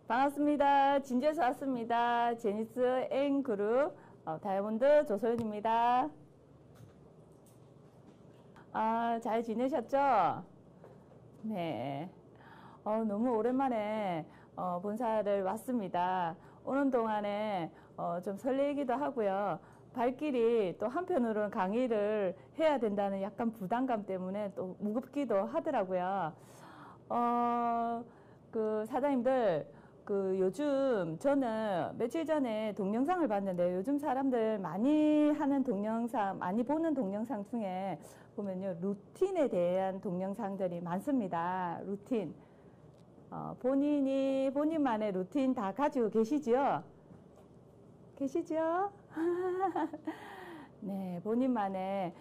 반갑습니다. 진주에서 왔습니다. 제니스 N그룹 다이아몬드 조소연입니다. 잘 지내셨죠? 네. 너무 오랜만에 본사를 왔습니다. 오는 동안에 좀 설레기도 하고요. 발길이 또 한편으로는 강의를 해야 된다는 약간 부담감 때문에 또 무겁기도 하더라고요. 그 사장님들, 요즘 저는 며칠 전에 동영상을 봤는데 요즘 사람들 많이 하는 동영상, 많이 보는 동영상 중에 보면요, 루틴에 대한 동영상들이 많습니다. 루틴. 본인만의 루틴 다 가지고 계시죠? 계시죠? 네, 본인만의,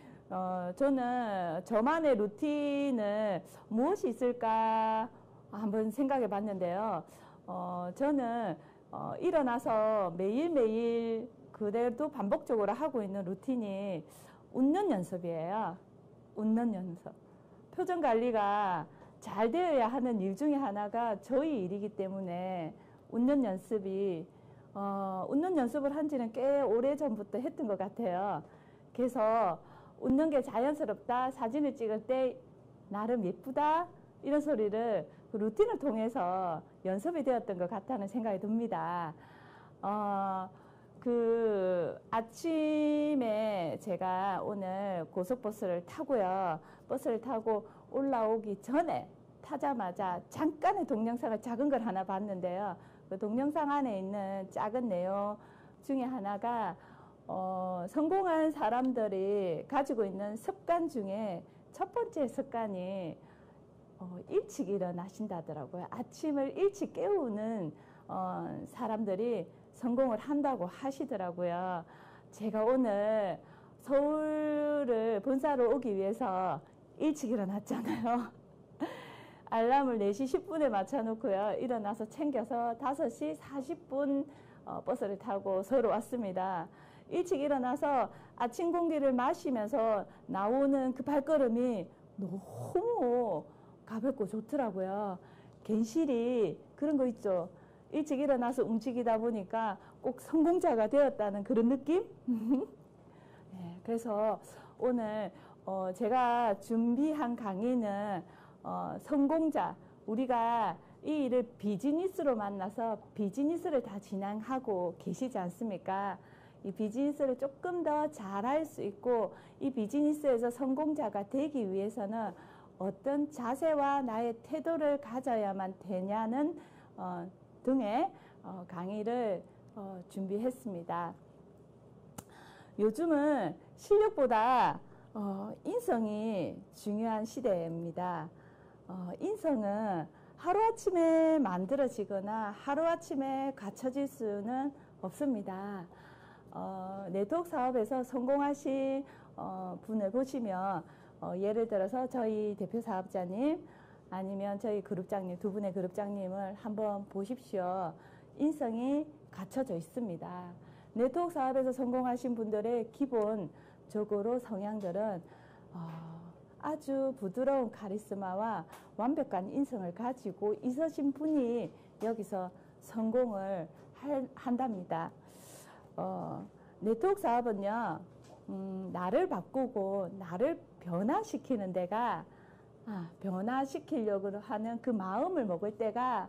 저는 저만의 루틴은 무엇이 있을까 한번 생각해 봤는데요. 저는 일어나서 매일매일 그대로 반복적으로 하고 있는 루틴이 웃는 연습이에요. 웃는 연습. 표정 관리가 잘 되어야 하는 일 중에 하나가 저희 일이기 때문에 웃는 연습을 한 지는 꽤 오래전부터 했던 것 같아요. 그래서 웃는 게 자연스럽다, 사진을 찍을 때 나름 예쁘다, 이런 소리를 그 루틴을 통해서 연습이 되었던 것 같다는 생각이 듭니다. 아침에 제가 오늘 고속버스를 타고요. 버스를 타고 올라오기 전에 타자마자 잠깐의 동영상을 작은 걸 하나 봤는데요. 그 동영상 안에 있는 작은 내용 중에 하나가 성공한 사람들이 가지고 있는 습관 중에 첫 번째 습관이 일찍 일어나신다더라고요. 아침을 일찍 깨우는 사람들이 성공을 한다고 하시더라고요. 제가 오늘 서울을 본사로 오기 위해서 일찍 일어났잖아요. 알람을 4시 10분에 맞춰놓고요. 일어나서 챙겨서 5시 40분 버스를 타고 서울 왔습니다. 일찍 일어나서 아침 공기를 마시면서 나오는 그 발걸음이 너무 가볍고 좋더라고요. 괜시리 그런 거 있죠. 일찍 일어나서 움직이다 보니까 꼭 성공자가 되었다는 그런 느낌? 네, 그래서 오늘 제가 준비한 강의는 성공자, 우리가 이 일을 비즈니스로 만나서 비즈니스를 다 진행하고 계시지 않습니까? 이 비즈니스를 조금 더 잘할 수 있고 이 비즈니스에서 성공자가 되기 위해서는 어떤 자세와 나의 태도를 가져야만 되냐는 등의 강의를 준비했습니다. 요즘은 실력보다 인성이 중요한 시대입니다. 인성은 하루아침에 만들어지거나 하루아침에 갖춰질 수는 없습니다. 네트워크 사업에서 성공하신 분을 보시면 예를 들어서 저희 대표 사업자님 아니면 저희 그룹장님, 두 분의 그룹장님을 한번 보십시오. 인성이 갖춰져 있습니다. 네트워크 사업에서 성공하신 분들의 기본적으로 성향들은 아주 부드러운 카리스마와 완벽한 인성을 가지고 있으신 분이 여기서 성공을 한답니다. 네트워크 사업은요, 나를 바꾸고 나를 변화시키는 데가 변화시키려고 하는 그 마음을 먹을 때가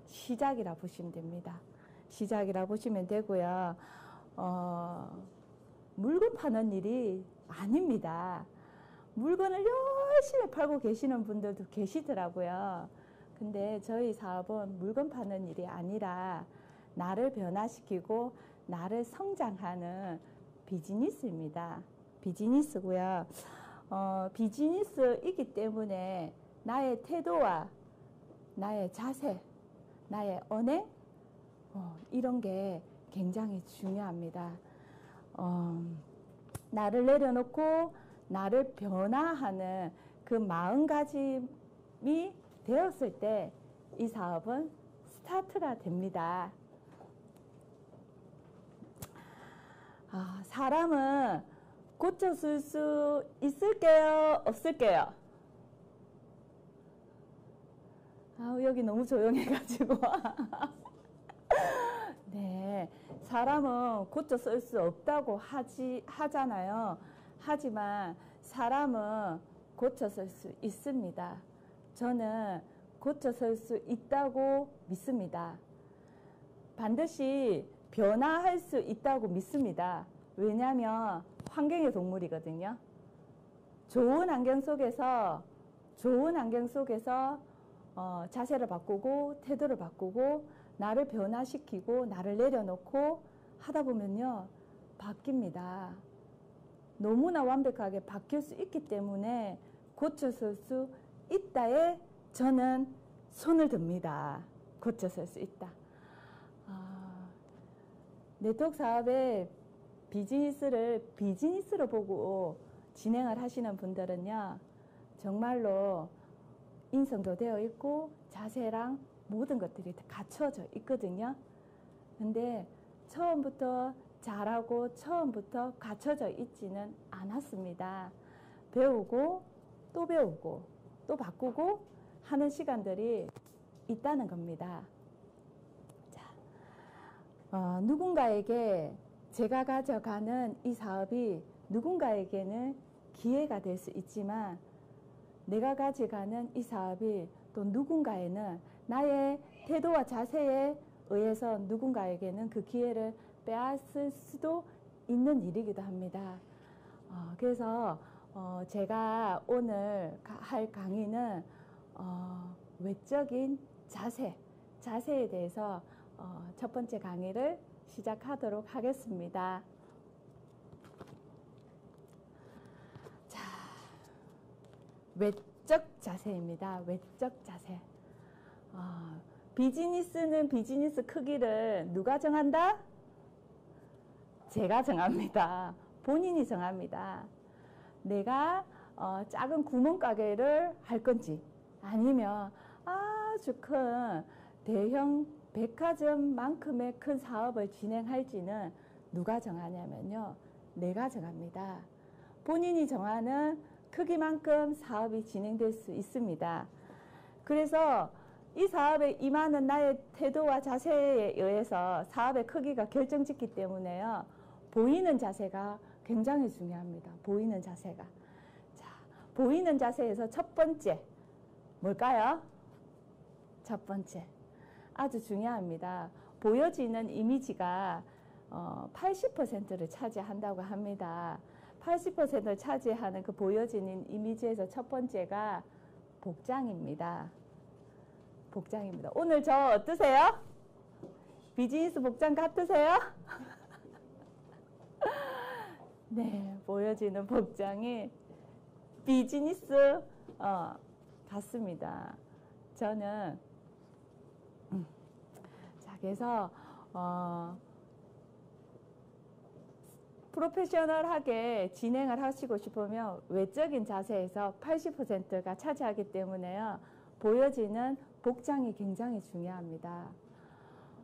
시작이라 보시면 됩니다. 시작이라 보시면 되고요. 물건 파는 일이 아닙니다. 물건을 열심히 팔고 계시는 분들도 계시더라고요. 근데 저희 사업은 물건 파는 일이 아니라 나를 변화시키고 나를 성장하는 비즈니스입니다. 비즈니스고요. 비즈니스이기 때문에 나의 태도와 나의 자세, 나의 언행, 이런 게 굉장히 중요합니다. 나를 내려놓고 나를 변화하는 그 마음가짐이 되었을 때 이 사업은 스타트가 됩니다. 사람은 고쳐줄 수 있을게요? 없을게요? 여기 너무 조용해가지고. 네, 사람은 고쳐 쓸 수 없다고 하잖아요. 하지만 사람은 고쳐 쓸 수 있습니다. 저는 고쳐 쓸 수 있다고 믿습니다. 반드시 변화할 수 있다고 믿습니다. 왜냐하면 환경의 동물이거든요. 좋은 환경 속에서 자세를 바꾸고 태도를 바꾸고 나를 변화시키고 나를 내려놓고 하다 보면요, 바뀝니다. 너무나 완벽하게 바뀔 수 있기 때문에 고쳐설 수 있다에 저는 손을 듭니다. 고쳐설 수 있다. 네트워크 사업의 비즈니스를 비즈니스로 보고 진행을 하시는 분들은요, 정말로 인성도 되어 있고 자세랑 모든 것들이 갖춰져 있거든요. 근데 처음부터 잘하고 처음부터 갖춰져 있지는 않았습니다. 배우고 또 바꾸고 하는 시간들이 있다는 겁니다. 자, 누군가에게 제가 가져가는 이 사업이 누군가에게는 기회가 될 수 있지만 내가 가져가는 이 사업이 또 누군가에는 나의 태도와 자세에 의해서 누군가에게는 그 기회를 빼앗을 수도 있는 일이기도 합니다. 그래서 제가 오늘 할 강의는 외적인 자세에 대해서 첫 번째 강의를 시작하도록 하겠습니다. 자, 외적 자세입니다. 외적 자세. 비즈니스는 비즈니스 크기를 누가 정한다? 제가 정합니다. 본인이 정합니다. 내가 작은 구멍가게를 할 건지 아니면 아주 큰 대형 백화점만큼의 큰 사업을 진행할지는 누가 정하냐면요, 내가 정합니다. 본인이 정하는 크기만큼 사업이 진행될 수 있습니다. 그래서 이 사업에 임하는 나의 태도와 자세에 의해서 사업의 크기가 결정짓기 때문에요, 보이는 자세가 굉장히 중요합니다. 보이는 자세가. 자, 보이는 자세에서 첫 번째 뭘까요? 첫 번째 아주 중요합니다. 보여지는 이미지가 80%를 차지한다고 합니다. 80%를 차지하는 그 보여지는 이미지에서 첫 번째가 복장입니다. 복장입니다. 오늘 저 어떠세요? 비즈니스 복장 같으세요? 네, 보여지는 복장이 비즈니스 같습니다. 저는 자, 그래서 프로페셔널하게 진행을 하시고 싶으면 외적인 자세에서 80%가 차지하기 때문에요, 보여지는 복장이 굉장히 중요합니다.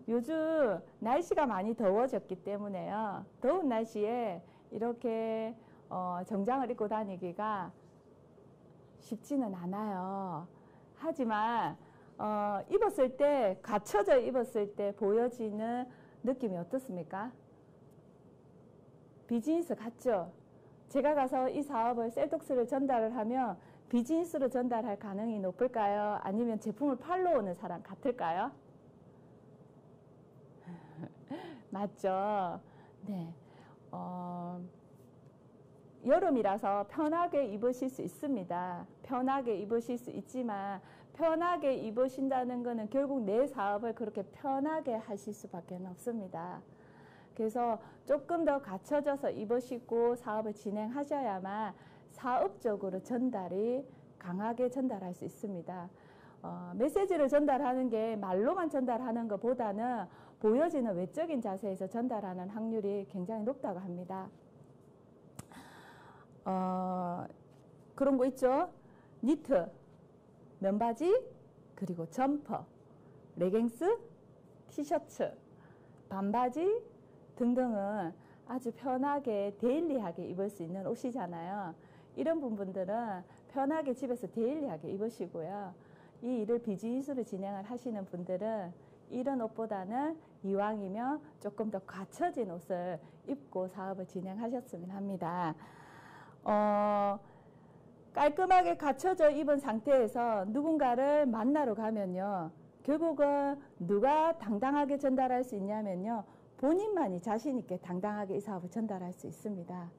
요즘 날씨가 많이 더워졌기 때문에요, 더운 날씨에 이렇게 정장을 입고 다니기가 쉽지는 않아요. 하지만 입었을 때, 갖춰져 입었을 때 보여지는 느낌이 어떻습니까? 비즈니스 같죠? 제가 가서 이 사업을 셀톡스를 전달을 하면 비즈니스로 전달할 가능성이 높을까요? 아니면 제품을 팔러 오는 사람 같을까요? 맞죠? 네. 여름이라서 편하게 입으실 수 있습니다. 편하게 입으실 수 있지만 편하게 입으신다는 것은 결국 내 사업을 그렇게 편하게 하실 수밖에 없습니다. 그래서 조금 더 갖춰져서 입으시고 사업을 진행하셔야만 사업적으로 강하게 전달할 수 있습니다. 메시지를 전달하는 게 말로만 전달하는 것보다는 보여지는 외적인 자세에서 전달하는 확률이 굉장히 높다고 합니다. 그런 거 있죠? 니트, 면바지, 그리고 점퍼, 레깅스, 티셔츠, 반바지 등등은 아주 편하게 데일리하게 입을 수 있는 옷이잖아요. 이런 부분들은 편하게 집에서 데일리하게 입으시고요. 이 일을 비즈니스로 진행을 하시는 분들은 이런 옷보다는 이왕이면 조금 더 갖춰진 옷을 입고 사업을 진행하셨으면 합니다. 깔끔하게 갖춰져 입은 상태에서 누군가를 만나러 가면요. 결국은 누가 당당하게 전달할 수 있냐면요. 본인만이 자신 있게 당당하게 이 사업을 전달할 수 있습니다.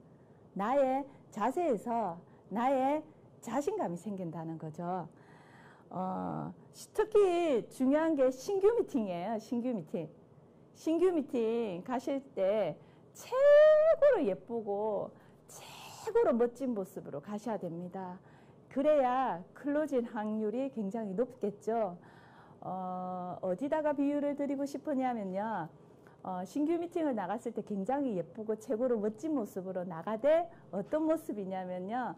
나의 자세에서 나의 자신감이 생긴다는 거죠. 특히 중요한 게 신규 미팅이에요. 신규 미팅. 신규 미팅 가실 때 최고로 예쁘고 최고로 멋진 모습으로 가셔야 됩니다. 그래야 클로징 확률이 굉장히 높겠죠. 어디다가 비유를 드리고 싶으냐면요. 신규 미팅을 나갔을 때 굉장히 예쁘고 최고로 멋진 모습으로 나가되 어떤 모습이냐면요.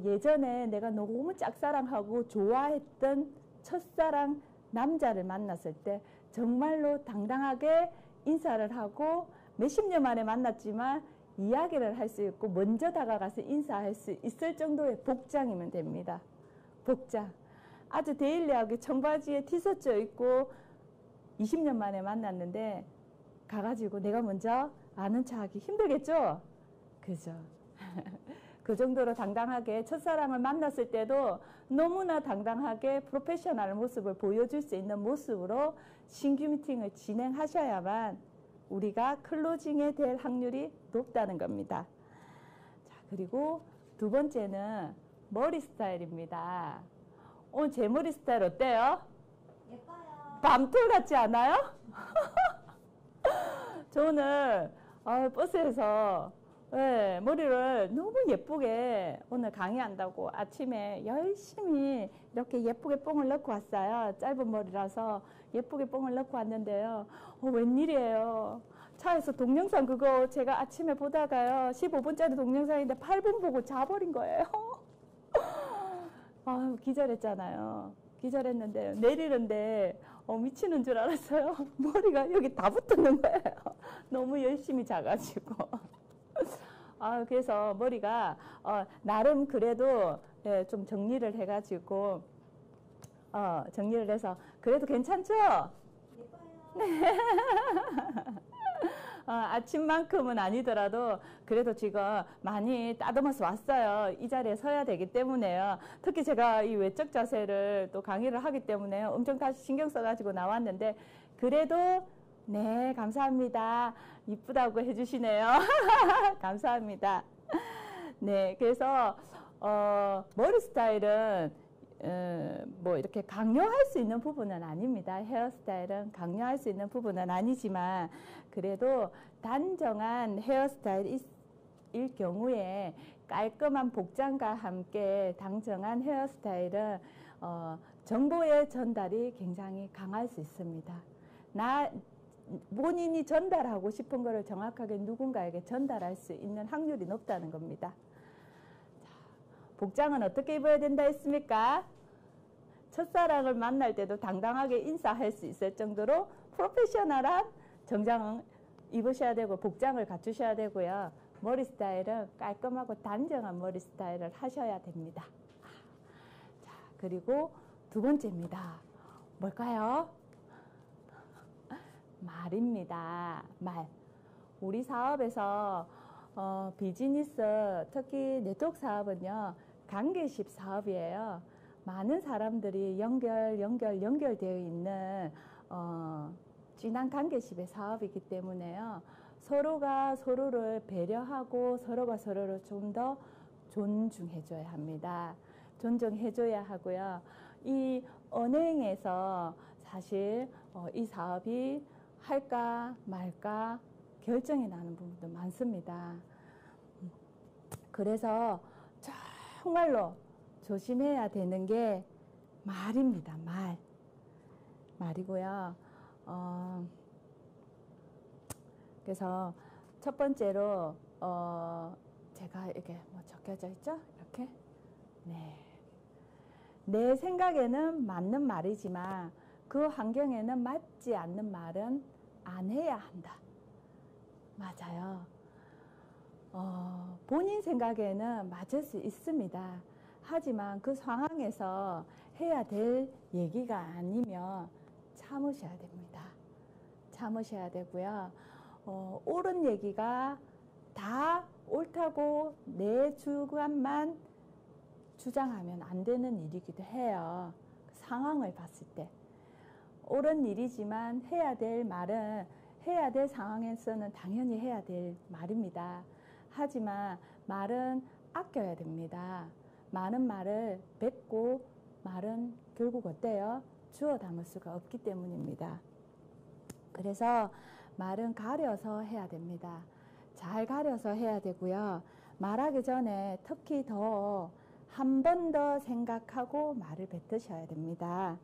예전에 내가 너무 짝사랑하고 좋아했던 첫사랑 남자를 만났을 때 정말로 당당하게 인사를 하고 몇십 년 만에 만났지만 이야기를 할 수 있고 먼저 다가가서 인사할 수 있을 정도의 복장이면 됩니다. 복장. 아주 데일리하게 청바지에 티셔츠 입고 20년 만에 만났는데 가가지고 내가 먼저 아는 척하기 힘들겠죠? 그죠? 그 정도로 당당하게 첫사랑을 만났을 때도 너무나 당당하게 프로페셔널 모습을 보여줄 수 있는 모습으로 신규 미팅을 진행하셔야만 우리가 클로징에 될 확률이 높다는 겁니다. 자, 그리고 두 번째는 머리 스타일입니다. 오늘 제 머리 스타일 어때요? 예뻐요. 밤톨 같지 않아요? 저는 버스에서 머리를 너무 예쁘게 오늘 강의한다고 아침에 열심히 이렇게 예쁘게 뽕을 넣고 왔어요. 짧은 머리라서 예쁘게 뽕을 넣고 왔는데요. 웬일이에요. 차에서 동영상 그거 제가 아침에 보다가요. 15분짜리 동영상인데 8분 보고 자버린 거예요. 기절했잖아요. 기절했는데 내리는데 미치는 줄 알았어요. 머리가 여기 다 붙는 거예요. 너무 열심히 자가지고. 그래서 머리가 나름 그래도 좀 정리를 해가지고 정리를 해서 그래도 괜찮죠? 예뻐요. 아침만큼은 아니더라도 그래도 지금 많이 따듬어서 왔어요. 이 자리에 서야 되기 때문에요. 특히 제가 이 외적 자세를 또 강의를 하기 때문에 엄청 다시 신경 써가지고 나왔는데 그래도 네 감사합니다. 이쁘다고 해주시네요. 감사합니다. 네, 그래서 머리 스타일은 뭐 이렇게 강요할 수 있는 부분은 아닙니다. 헤어스타일은 강요할 수 있는 부분은 아니지만 그래도 단정한 헤어스타일일 경우에 깔끔한 복장과 함께 단정한 헤어스타일은 정보의 전달이 굉장히 강할 수 있습니다. 본인이 전달하고 싶은 것을 정확하게 누군가에게 전달할 수 있는 확률이 높다는 겁니다. 자, 복장은 어떻게 입어야 된다 했습니까? 첫사랑을 만날 때도 당당하게 인사할 수 있을 정도로 프로페셔널한 정장을 입으셔야 되고 복장을 갖추셔야 되고요. 머리 스타일은 깔끔하고 단정한 머리 스타일을 하셔야 됩니다. 자, 그리고 두 번째입니다. 뭘까요? 말입니다. 말. 우리 사업에서 비즈니스, 특히 네트워크 사업은요. 관계십 사업이에요. 많은 사람들이 연결되어 있는 진한 관계십의 사업이기 때문에요. 서로가 서로를 배려하고 서로가 서로를 좀 더 존중해줘야 합니다. 존중해줘야 하고요. 이 언행에서 사실 이 사업이 할까 말까 결정이 나는 부분도 많습니다. 그래서 정말로 조심해야 되는 게 말입니다. 말이고요. 그래서 첫 번째로 제가 이렇게 뭐 적혀져 있죠? 이렇게. 네. 내 생각에는 맞는 말이지만 그 환경에는 맞지 않는 말은 안 해야 한다. 맞아요. 본인 생각에는 맞을 수 있습니다. 하지만 그 상황에서 해야 될 얘기가 아니면 참으셔야 됩니다. 참으셔야 되고요. 옳은 얘기가 다 옳다고 내 주관만 주장하면 안 되는 일이기도 해요. 상황을 봤을 때. 옳은 일이지만 해야 될 말은 해야 될 상황에서는 당연히 해야 될 말입니다. 하지만 말은 아껴야 됩니다. 많은 말을 뱉고 말은 결국 어때요? 주워 담을 수가 없기 때문입니다. 그래서 말은 가려서 해야 됩니다. 잘 가려서 해야 되고요. 말하기 전에 특히 더 한 번 더 생각하고 말을 뱉으셔야 됩니다.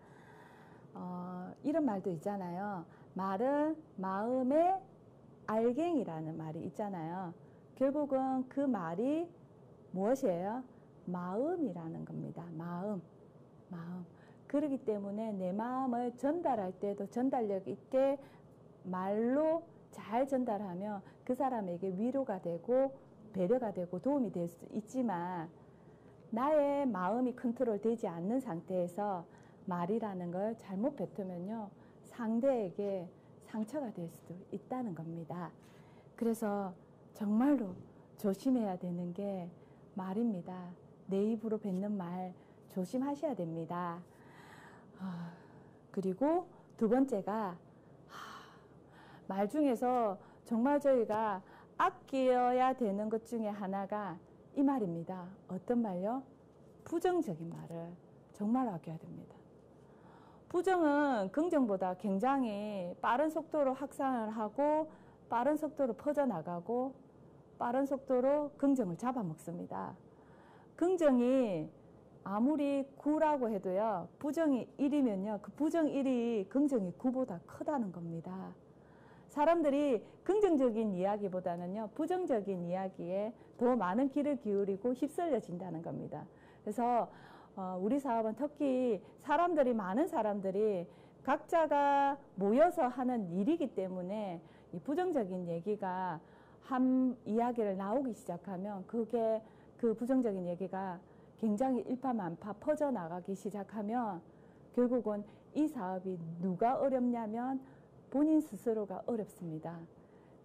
이런 말도 있잖아요. 말은 마음의 알갱이라는 말이 있잖아요. 결국은 그 말이 무엇이에요? 마음이라는 겁니다. 마음. 그렇기 때문에 내 마음을 전달할 때도 전달력 있게 말로 잘 전달하면 그 사람에게 위로가 되고 배려가 되고 도움이 될 수 있지만 나의 마음이 컨트롤 되지 않는 상태에서 말이라는 걸 잘못 뱉으면요, 상대에게 상처가 될 수도 있다는 겁니다. 그래서 정말로 조심해야 되는 게 말입니다. 내 입으로 뱉는 말 조심하셔야 됩니다. 그리고 두 번째가 말 중에서 정말 저희가 아껴야 되는 것 중에 하나가 이 말입니다. 어떤 말요? 부정적인 말을 정말 아껴야 됩니다. 부정은 긍정보다 굉장히 빠른 속도로 확산을 하고 빠른 속도로 퍼져나가고 빠른 속도로 긍정을 잡아먹습니다. 긍정이 아무리 9라고 해도요, 부정이 1이면요, 그 부정 1이 긍정이 9보다 크다는 겁니다. 사람들이 긍정적인 이야기보다는요, 부정적인 이야기에 더 많은 귀를 기울이고 휩쓸려진다는 겁니다. 그래서 우리 사업은 특히 많은 사람들이 각자가 모여서 하는 일이기 때문에 이 부정적인 얘기가 한 이야기를 나오기 시작하면 그게 그 부정적인 얘기가 굉장히 일파만파 퍼져나가기 시작하면 결국은 이 사업이 누가 어렵냐면 본인 스스로가 어렵습니다.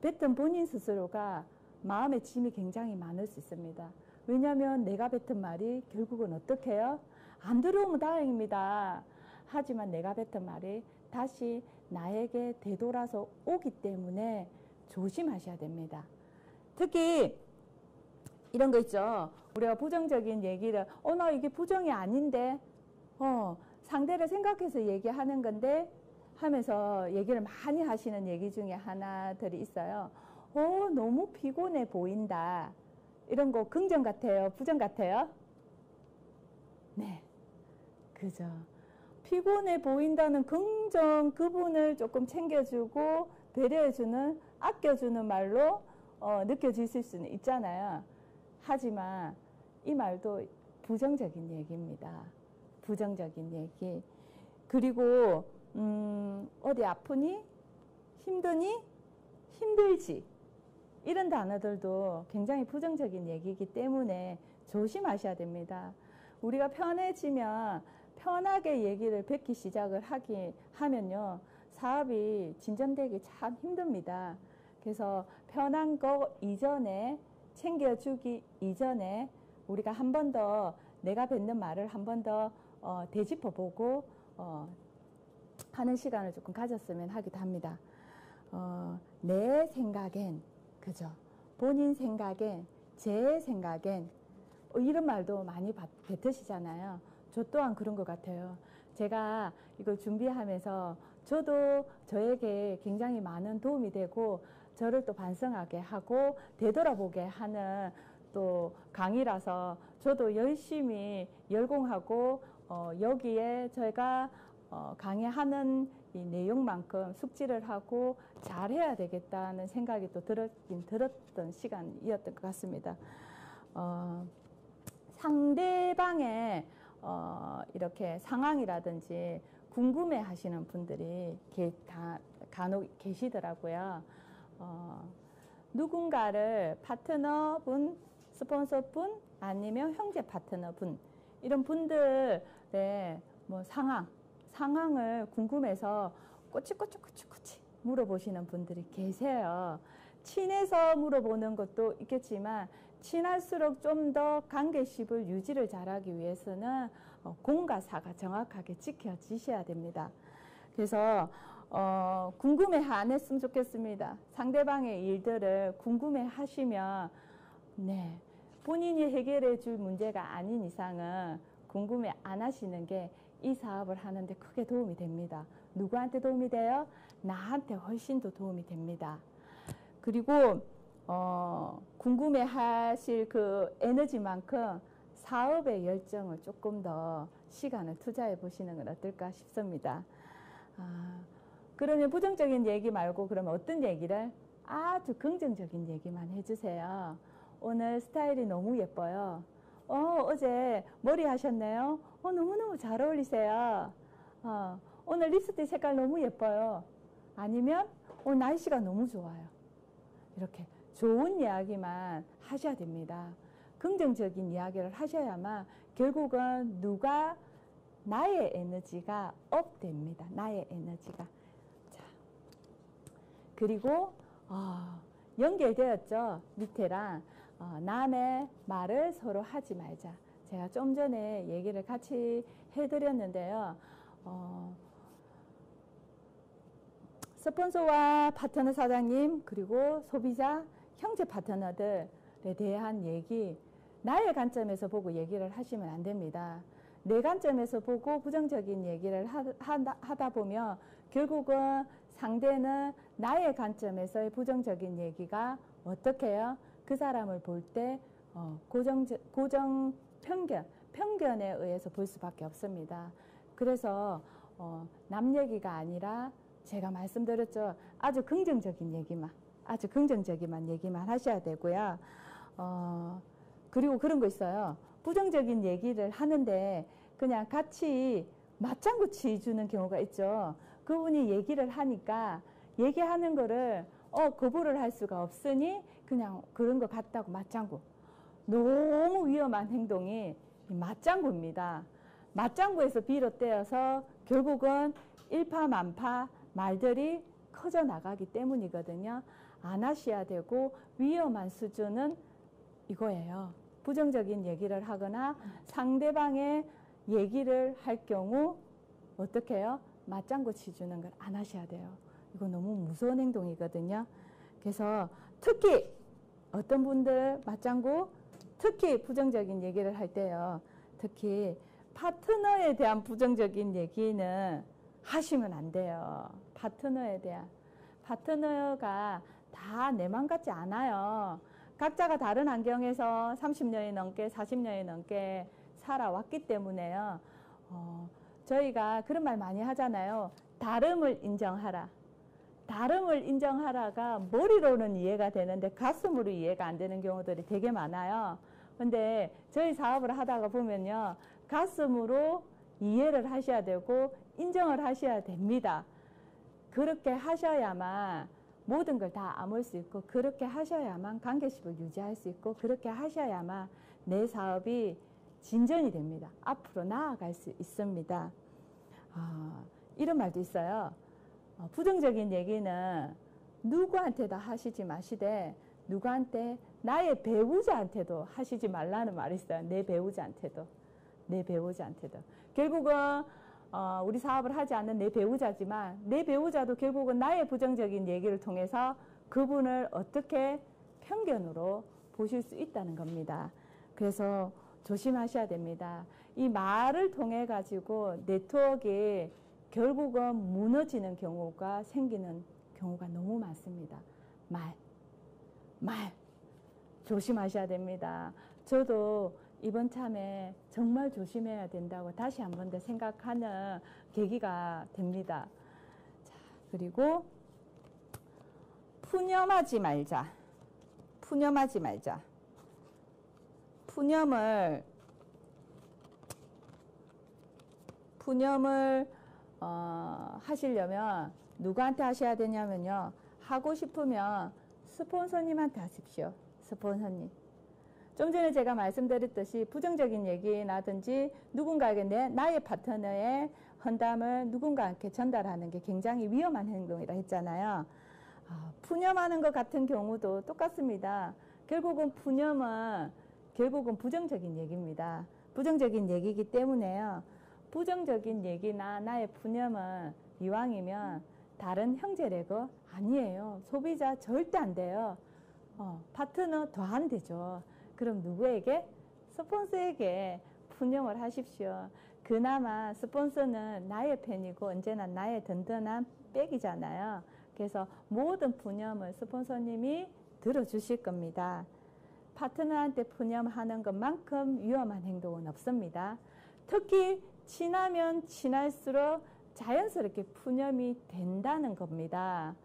뱉은 본인 스스로가 마음의 짐이 굉장히 많을 수 있습니다. 왜냐하면 내가 뱉은 말이 결국은 어떻게 해요? 안 들어오면 다행입니다. 하지만 내가 뱉은 말이 다시 나에게 되돌아서 오기 때문에 조심하셔야 됩니다. 특히 이런 거 있죠. 우리가 부정적인 얘기를 나 이게 부정이 아닌데 상대를 생각해서 얘기하는 건데 하면서 얘기를 많이 하시는 얘기 중에 하나들이 있어요. 너무 피곤해 보인다. 이런 거 긍정 같아요? 부정 같아요? 네, 그죠. 피곤해 보인다는 긍정, 그분을 조금 챙겨주고 배려해주는, 아껴주는 말로 느껴지실 수는 있잖아요. 하지만 이 말도 부정적인 얘기입니다. 부정적인 얘기. 그리고 어디 아프니? 힘드니? 힘들지? 이런 단어들도 굉장히 부정적인 얘기이기 때문에 조심하셔야 됩니다. 우리가 편해지면 편하게 얘기를 뱉기 시작을 하면요, 사업이 진전되기 참 힘듭니다. 그래서 편한 거 이전에, 챙겨주기 이전에 우리가 한 번 더 내가 뱉는 말을 한 번 더 되짚어보고 하는 시간을 조금 가졌으면 하기도 합니다. 내 생각엔, 그죠? 본인 생각엔, 제 생각엔, 이런 말도 많이 뱉으시잖아요. 저 또한 그런 것 같아요. 제가 이걸 준비하면서 저도 저에게 굉장히 많은 도움이 되고 저를 또 반성하게 하고 되돌아보게 하는 또 강의라서 저도 열심히 열공하고 여기에 제가 강의하는 이 내용만큼 숙지를 하고 잘해야 되겠다는 생각이 또 들었던 시간이었던 것 같습니다. 상대방의 이렇게 상황이라든지 궁금해 하시는 분들이 간혹 계시더라고요. 누군가를 파트너분, 스폰서분, 아니면 형제 파트너분, 이런 분들의 뭐 상황을 궁금해서 꼬치꼬치 물어보시는 분들이 계세요. 친해서 물어보는 것도 있겠지만 친할수록 좀 더 관계십을 유지를 잘하기 위해서는 공과 사가 정확하게 지켜지셔야 됩니다. 그래서 궁금해 안 했으면 좋겠습니다. 상대방의 일들을 궁금해 하시면 네, 본인이 해결해 줄 문제가 아닌 이상은 궁금해 안 하시는 게 이 사업을 하는데 크게 도움이 됩니다. 누구한테 도움이 돼요? 나한테 훨씬 더 도움이 됩니다. 그리고 궁금해 하실 그 에너지만큼 사업의 열정을 조금 더 시간을 투자해 보시는 건 어떨까 싶습니다. 그러면 부정적인 얘기 말고 그러면 어떤 얘기를? 아주 긍정적인 얘기만 해주세요. 오늘 스타일이 너무 예뻐요. 어제 머리 하셨네요. 너무너무 잘 어울리세요. 오늘 립스틱 색깔 너무 예뻐요. 아니면 오늘 날씨가 너무 좋아요. 이렇게 좋은 이야기만 하셔야 됩니다. 긍정적인 이야기를 하셔야만 결국은 나의 에너지가 업됩니다. 나의 에너지가. 자, 그리고 연결되었죠. 밑에랑 남의 말을 서로 하지 말자. 제가 좀 전에 얘기를 같이 해드렸는데요. 스폰서와 파트너 사장님 그리고 소비자, 형제 파트너들에 대한 얘기 나의 관점에서 보고 얘기를 하시면 안 됩니다. 내 관점에서 보고 부정적인 얘기를 하다 보면 결국은 상대는 나의 관점에서의 부정적인 얘기가 어떻게 해요? 그 사람을 볼 때 고정 편견에 의해서 볼 수밖에 없습니다. 그래서 남 얘기가 아니라 제가 말씀드렸죠. 아주 긍정적인 얘기만 얘기만 하셔야 되고요. 그리고 그런 거 있어요. 부정적인 얘기를 하는데 그냥 같이 맞장구 치주는 경우가 있죠. 그분이 얘기를 하니까 얘기하는 거를 거부를 할 수가 없으니 그냥 그런 거 같다고 맞장구. 너무 위험한 행동이 맞장구입니다. 맞장구에서 비롯되어서 결국은 일파만파 말들이 커져 나가기 때문이거든요. 안 하셔야 되고 위험한 수준은 이거예요. 부정적인 얘기를 하거나 상대방의 얘기를 할 경우 어떻게 해요? 맞장구 치주는 걸 안 하셔야 돼요. 이거 너무 무서운 행동이거든요. 그래서 특히 어떤 분들 맞장구 특히 부정적인 얘기를 할 때요. 특히 파트너에 대한 부정적인 얘기는 하시면 안 돼요. 파트너에 대한. 파트너가 다 내 맘 같지 않아요. 각자가 다른 환경에서 30년이 넘게 40년이 넘게 살아왔기 때문에요. 저희가 그런 말 많이 하잖아요. 다름을 인정하라. 다름을 인정하라가 머리로는 이해가 되는데 가슴으로 이해가 안 되는 경우들이 되게 많아요. 근데 저희 사업을 하다가 보면요. 가슴으로 이해를 하셔야 되고 인정을 하셔야 됩니다. 그렇게 하셔야만 모든 걸 다 아물 수 있고 그렇게 하셔야만 관계십을 유지할 수 있고 그렇게 하셔야만 내 사업이 진전이 됩니다. 앞으로 나아갈 수 있습니다. 이런 말도 있어요. 부정적인 얘기는 누구한테도 하시지 마시되 누구한테 나의 배우자한테도 하시지 말라는 말이 있어요. 내 배우자한테도. 결국은 우리 사업을 하지 않는 내 배우자지만 내 배우자도 결국은 나의 부정적인 얘기를 통해서 그분을 어떻게 편견으로 보실 수 있다는 겁니다. 그래서 조심하셔야 됩니다. 이 말을 통해 가지고 네트워크에 결국은 무너지는 경우가 생기는 경우가 너무 많습니다. 말 조심하셔야 됩니다. 저도 이번 참에 정말 조심해야 된다고 다시 한 번 더 생각하는 계기가 됩니다. 자, 그리고 푸념하지 말자. 푸념을 하시려면 누구한테 하셔야 되냐면요. 하고 싶으면 스폰서님한테 하십시오. 좀 전에 제가 말씀드렸듯이 부정적인 얘기라든지 누군가에게 나의 파트너의 헌담을 누군가에게 전달하는 게 굉장히 위험한 행동이라 했잖아요. 푸념하는 것 같은 경우도 똑같습니다. 결국은 푸념은 결국은 부정적인 얘기입니다. 부정적인 얘기이기 때문에요. 부정적인 얘기나 나의 푸념은 이왕이면 다른 형제래고 아니에요. 소비자 절대 안 돼요. 파트너 더 안 되죠. 그럼 누구에게? 스폰서에게 푸념을 하십시오. 그나마 스폰서는 나의 팬이고 언제나 나의 든든한 백이잖아요. 그래서 모든 푸념을 스폰서님이 들어주실 겁니다. 파트너한테 푸념하는 것만큼 위험한 행동은 없습니다. 특히 친하면 친할수록 자연스럽게 푸념이 된다는 겁니다.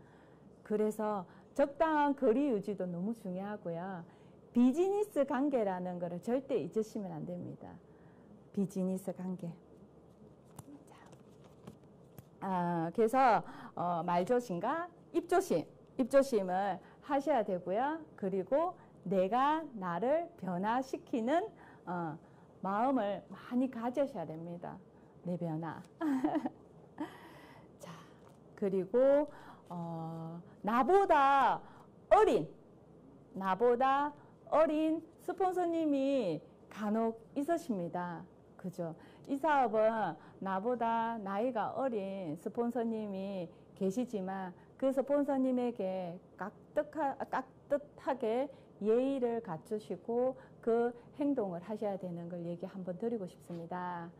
그래서 적당한 거리 유지도 너무 중요하고요. 비즈니스 관계라는 것을 절대 잊으시면 안 됩니다. 비즈니스 관계. 그래서 말조심과 입조심을 하셔야 되고요. 그리고 내가 나를 변화시키는 마음을 많이 가지셔야 됩니다. 내 변화. 자, 그리고 나보다 어린 스폰서님이 간혹 있으십니다. 그죠? 이 사업은 나보다 나이가 어린 스폰서님이 계시지만 그 스폰서님에게 깍듯하게 예의를 갖추시고 그 행동을 하셔야 되는 걸 얘기 한번 드리고 싶습니다.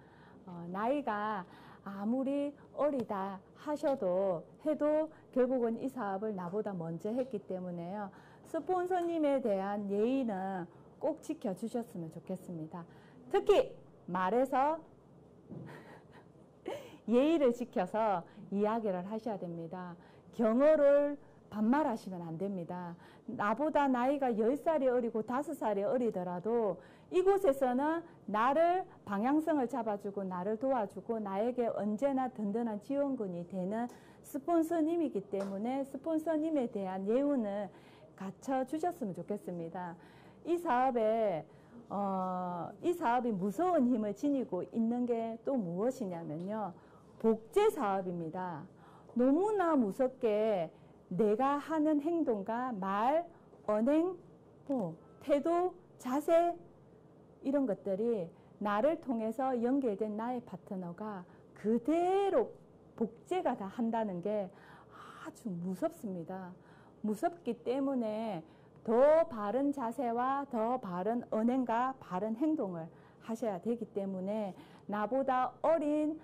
나이가 아무리 어리다 해도 결국은 이 사업을 나보다 먼저 했기 때문에요. 스폰서님에 대한 예의는 꼭 지켜주셨으면 좋겠습니다. 특히 말에서 예의를 지켜서 이야기를 하셔야 됩니다. 경어를 반말하시면 안 됩니다. 나보다 나이가 10살이 어리고 5살이 어리더라도 이곳에서는 나를 방향성을 잡아주고 나를 도와주고 나에게 언제나 든든한 지원군이 되는 스폰서님이기 때문에 스폰서님에 대한 예우는 갖춰주셨으면 좋겠습니다. 이 사업이 무서운 힘을 지니고 있는 게 또 무엇이냐면요. 복제 사업입니다. 너무나 무섭게 내가 하는 행동과 말, 언행, 태도, 자세 이런 것들이 나를 통해서 연결된 나의 파트너가 그대로 복제가 다 한다는 게 아주 무섭습니다. 무섭기 때문에 더 바른 자세와 더 바른 언행과 바른 행동을 하셔야 되기 때문에 나보다 어린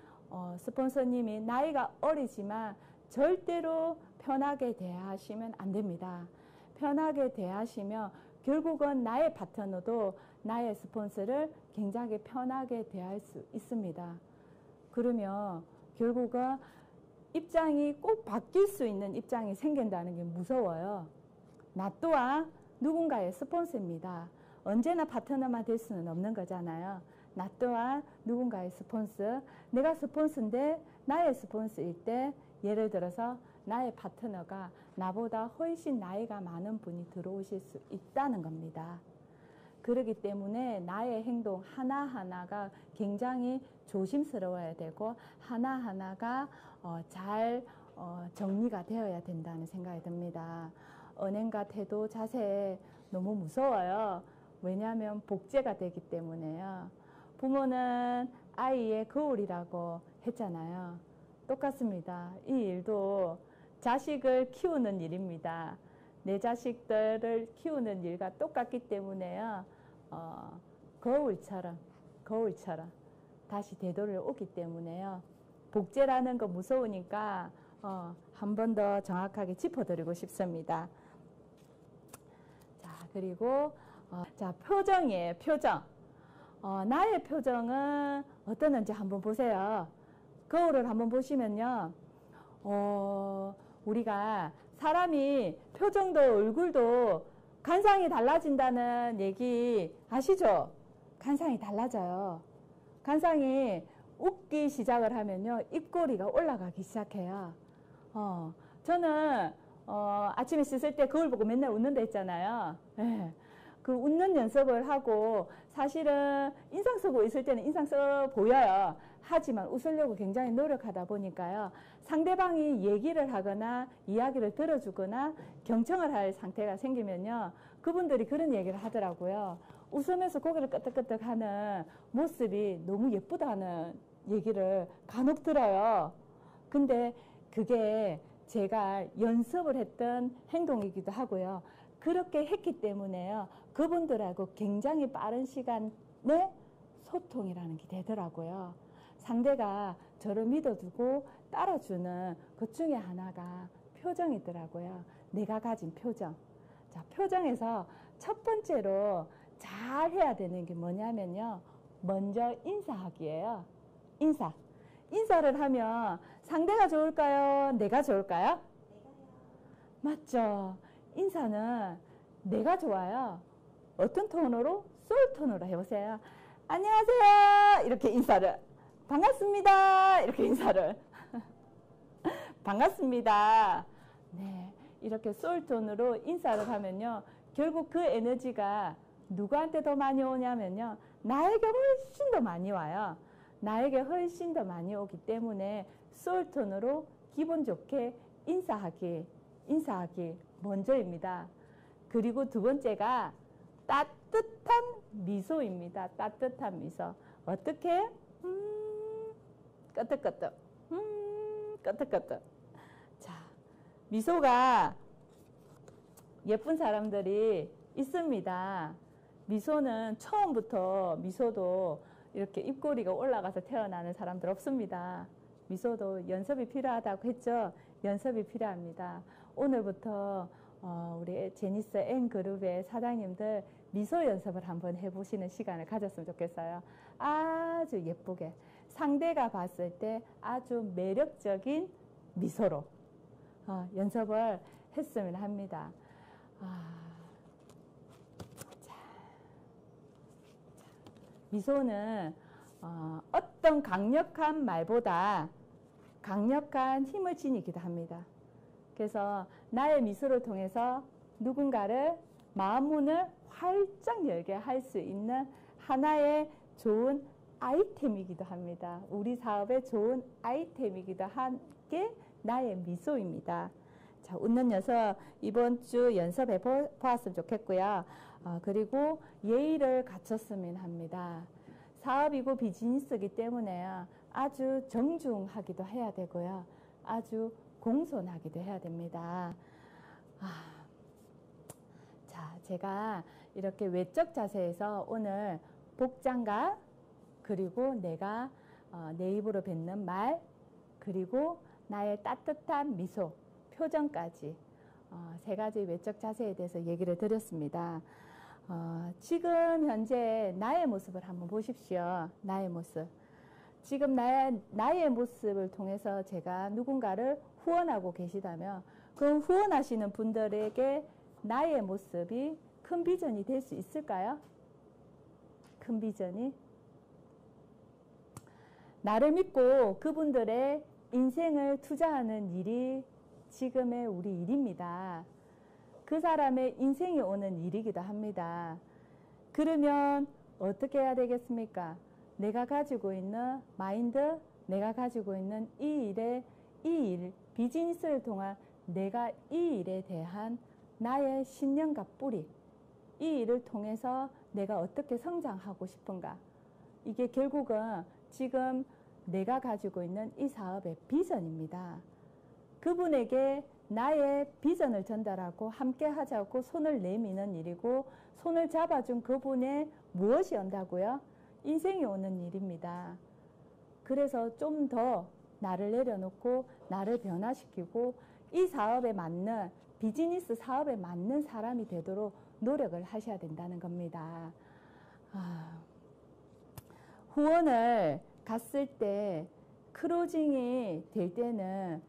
스폰서님이 나이가 어리지만 절대로 편하게 대하시면 안 됩니다. 편하게 대하시면 결국은 나의 파트너도 나의 스폰서를 굉장히 편하게 대할 수 있습니다. 그러면 결국은 입장이 꼭 바뀔 수 있는 입장이 생긴다는 게 무서워요. 나 또한 누군가의 스폰서입니다. 언제나 파트너만 될 수는 없는 거잖아요. 나 또한 누군가의 스폰서, 내가 스폰서인데 나의 스폰서일 때 예를 들어서 나의 파트너가 나보다 훨씬 나이가 많은 분이 들어오실 수 있다는 겁니다. 그렇기 때문에 나의 행동 하나하나가 굉장히 조심스러워야 되고 하나하나가 잘 정리가 되어야 된다는 생각이 듭니다. 언행과 태도, 자세 너무 무서워요. 왜냐하면 복제가 되기 때문에요. 부모는 아이의 거울이라고 했잖아요. 똑같습니다. 이 일도 자식을 키우는 일입니다. 내 자식들을 키우는 일과 똑같기 때문에요. 거울처럼 다시 되돌아오기 때문에요. 복제라는 거 무서우니까 한 번 더 정확하게 짚어드리고 싶습니다. 자, 그리고 자, 표정이에요. 표정. 나의 표정은 어떠는지 한번 보세요. 거울을 한번 보시면요. 우리가 사람이 표정도 얼굴도 간상이 달라진다는 얘기 아시죠? 간상이 달라져요. 간상이 웃기 시작을 하면요. 입꼬리가 올라가기 시작해요. 저는 아침에 씻을 때 거울 보고 맨날 웃는다 했잖아요. 네. 그 웃는 연습을 하고 사실은 인상 쓰고 있을 때는 인상 써 보여요. 하지만 웃으려고 굉장히 노력하다 보니까요. 상대방이 얘기를 하거나 이야기를 들어주거나 경청을 할 상태가 생기면요. 그분들이 그런 얘기를 하더라고요. 웃으면서 고개를 끄덕끄덕 하는 모습이 너무 예쁘다는 얘기를 간혹 들어요. 근데 그게 제가 연습을 했던 행동이기도 하고요. 그렇게 했기 때문에요. 그분들하고 굉장히 빠른 시간에 소통이라는 게 되더라고요. 상대가 저를 믿어주고 따라주는 것 중에 하나가 표정이더라고요. 내가 가진 표정. 자, 표정에서 첫 번째로 잘 해야 되는 게 뭐냐면요. 먼저 인사하기예요. 인사. 인사를 하면 상대가 좋을까요? 내가 좋을까요? 맞죠? 인사는 내가 좋아요. 어떤 톤으로? 소울 톤으로 해보세요. 안녕하세요. 이렇게 인사를. 반갑습니다. 이렇게 인사를. 반갑습니다. 네, 이렇게 소울 톤으로 인사를 하면요. 결국 그 에너지가 누구한테 더 많이 오냐면요. 나에게 훨씬 더 많이 와요. 나에게 훨씬 더 많이 오기 때문에 소울 톤으로 기분 좋게 인사하기 먼저입니다. 그리고 두 번째가 따뜻한 미소입니다. 따뜻한 미소. 어떻게? 끄덕끄덕. 끄덕끄덕. 자, 미소가 예쁜 사람들이 있습니다. 미소는 처음부터 미소도 이렇게 입꼬리가 올라가서 태어나는 사람들 없습니다. 미소도 연습이 필요하다고 했죠. 연습이 필요합니다. 오늘부터 우리 제니스 N그룹의 사장님들 미소 연습을 한번 해보시는 시간을 가졌으면 좋겠어요. 아주 예쁘게 상대가 봤을 때 아주 매력적인 미소로 연습을 했으면 합니다. 미소는 어떤 강력한 말보다 강력한 힘을 지니기도 합니다. 그래서 나의 미소를 통해서 누군가를 마음 문을 활짝 열게 할 수 있는 하나의 좋은 아이템이기도 합니다. 우리 사업의 좋은 아이템이기도 한 게 나의 미소입니다. 자, 웃는 녀석 이번 주 연습해 보았으면 좋겠고요. 그리고 예의를 갖췄으면 합니다. 사업이고 비즈니스이기 때문에 아주 정중하기도 해야 되고요. 아주 공손하기도 해야 됩니다. 자, 제가 이렇게 외적 자세에서 오늘 복장과 그리고 내가 내 입으로 뱉는 말 그리고 나의 따뜻한 미소, 표정까지 세 가지 외적 자세에 대해서 얘기를 드렸습니다. 지금 현재 나의 모습을 한번 보십시오. 나의 모습. 지금 나의 모습을 통해서 제가 누군가를 후원하고 계시다면 그 후원하시는 분들에게 나의 모습이 큰 비전이 될 수 있을까요? 큰 비전이? 나를 믿고 그분들의 인생을 투자하는 일이 지금의 우리 일입니다. 그 사람의 인생이 오는 일이기도 합니다. 그러면 어떻게 해야 되겠습니까? 내가 가지고 있는 마인드, 내가 가지고 있는 이 일, 비즈니스를 통한 내가 이 일에 대한 나의 신념과 뿌리, 이 일을 통해서 내가 어떻게 성장하고 싶은가? 이게 결국은 지금 내가 가지고 있는 이 사업의 비전입니다. 그분에게 나의 비전을 전달하고 함께 하자고 손을 내미는 일이고 손을 잡아준 그분의 무엇이 온다고요? 인생이 오는 일입니다. 그래서 좀 더 나를 내려놓고 나를 변화시키고 이 사업에 맞는 비즈니스 사업에 맞는 사람이 되도록 노력을 하셔야 된다는 겁니다. 후원을 갔을 때 클로징이 될 때는